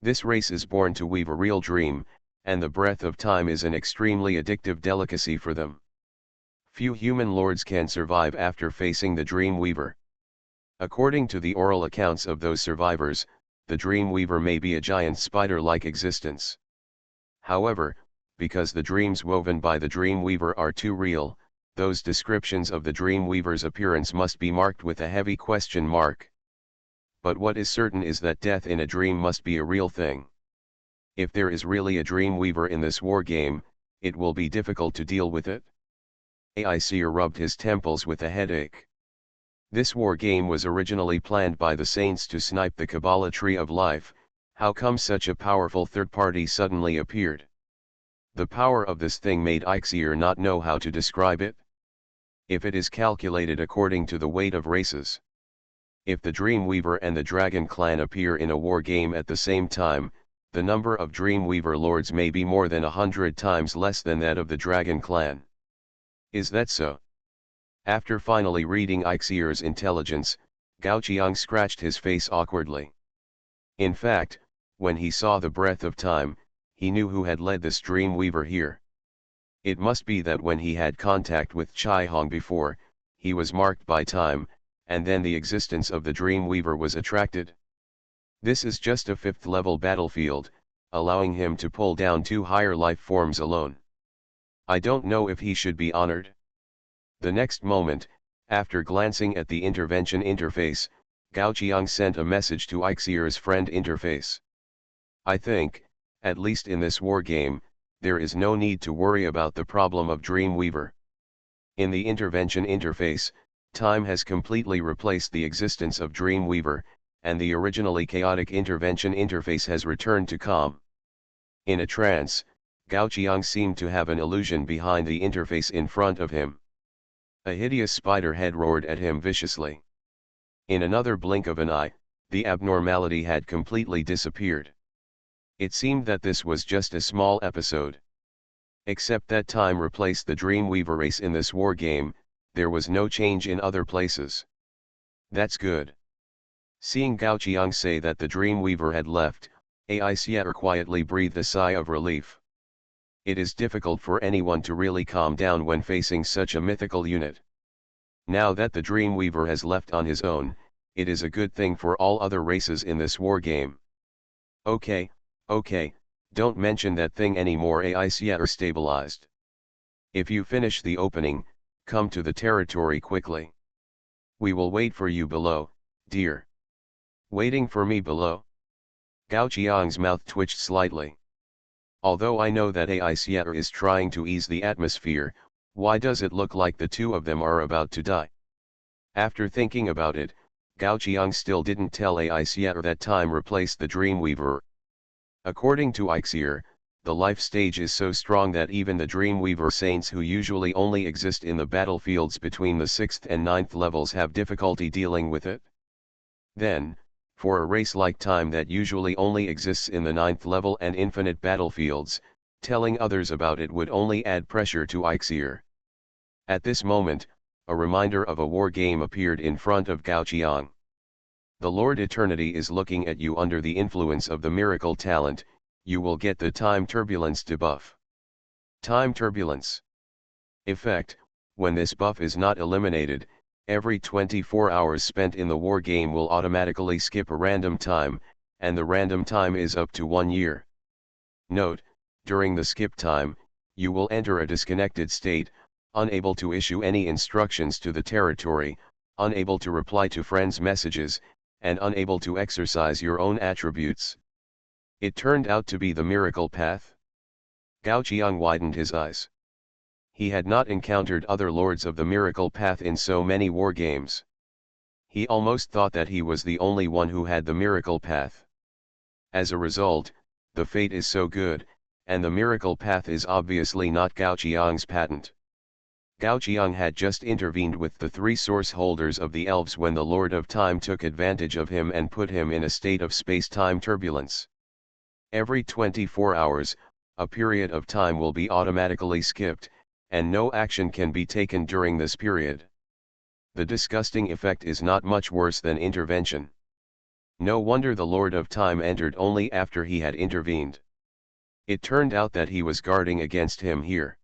This race is born to weave a real dream, and the breath of time is an extremely addictive delicacy for them. Few human lords can survive after facing the Dreamweaver. According to the oral accounts of those survivors, the Dreamweaver may be a giant spider-like existence. However, because the dreams woven by the Dreamweaver are too real, those descriptions of the Dreamweaver's appearance must be marked with a heavy question mark. But what is certain is that death in a dream must be a real thing. If there is really a Dreamweaver in this war game, it will be difficult to deal with it. AI Seer rubbed his temples with a headache. This war game was originally planned by the Saints to snipe the Kabbalah Tree of Life. How come such a powerful third party suddenly appeared? The power of this thing made Eixier not know how to describe it. If it is calculated according to the weight of races. If the Dreamweaver and the Dragon Clan appear in a war game at the same time, the number of Dreamweaver lords may be more than 100 times less than that of the Dragon Clan. Is that so? After finally reading Ixier's intelligence, Gao Qiang scratched his face awkwardly. In fact, when he saw the breath of time, he knew who had led this Dreamweaver here. It must be that when he had contact with Chai Hong before, he was marked by time, and then the existence of the Dreamweaver was attracted. This is just a 5th level battlefield, allowing him to pull down 2 higher life forms alone. I don't know if he should be honored. The next moment, after glancing at the intervention interface, Gao Qiang sent a message to Ixier's friend interface. I think, at least in this war game, there is no need to worry about the problem of Dreamweaver. In the intervention interface, time has completely replaced the existence of Dreamweaver, and the originally chaotic intervention interface has returned to calm. In a trance, Gao Qiang seemed to have an illusion behind the interface in front of him. A hideous spider head roared at him viciously. In another blink of an eye, the abnormality had completely disappeared. It seemed that this was just a small episode. Except that time replaced the Dreamweaver race in this war game, there was no change in other places. That's good. Seeing Gao Qiang say that the Dreamweaver had left, Aixier quietly breathed a sigh of relief. It is difficult for anyone to really calm down when facing such a mythical unit. Now that the Dreamweaver has left on his own, it is a good thing for all other races in this war game. Okay, don't mention that thing anymore. Aixier stabilized. If you finish the opening, come to the territory quickly. We will wait for you below, dear. Waiting for me below? Gao Qiang's mouth twitched slightly. Although I know that Aixier is trying to ease the atmosphere, why does it look like the two of them are about to die? After thinking about it, Gao Qiang still didn't tell Aixier that time replaced the Dreamweaver. According to Aixier, the life stage is so strong that even the Dreamweaver saints who usually only exist in the battlefields between the 6th and 9th levels have difficulty dealing with it. Then, for a race like time that usually only exists in the 9th level and infinite battlefields, telling others about it would only add pressure to Aixier. At this moment, a reminder of a war game appeared in front of Gao Qiang. The Lord Eternity is looking at you under the influence of the miracle talent. You will get the Time Turbulence debuff. Time Turbulence. Effect: when this buff is not eliminated, every 24 hours spent in the war game will automatically skip a random time, and the random time is up to 1 year. Note: during the skip time, you will enter a disconnected state, unable to issue any instructions to the territory, unable to reply to friends' messages, and unable to exercise your own attributes. It turned out to be the miracle path. Gao Qiang widened his eyes. He had not encountered other lords of the miracle path in so many war games. He almost thought that he was the only one who had the miracle path. As a result, the fate is so good, and the miracle path is obviously not Gao Qiang's patent. Gao Qiang had just intervened with the 3 source holders of the elves when the Lord of Time took advantage of him and put him in a state of space-time turbulence. Every 24 hours, a period of time will be automatically skipped, and no action can be taken during this period. The disgusting effect is not much worse than intervention. No wonder the Lord of Time entered only after he had intervened. It turned out that he was guarding against him here.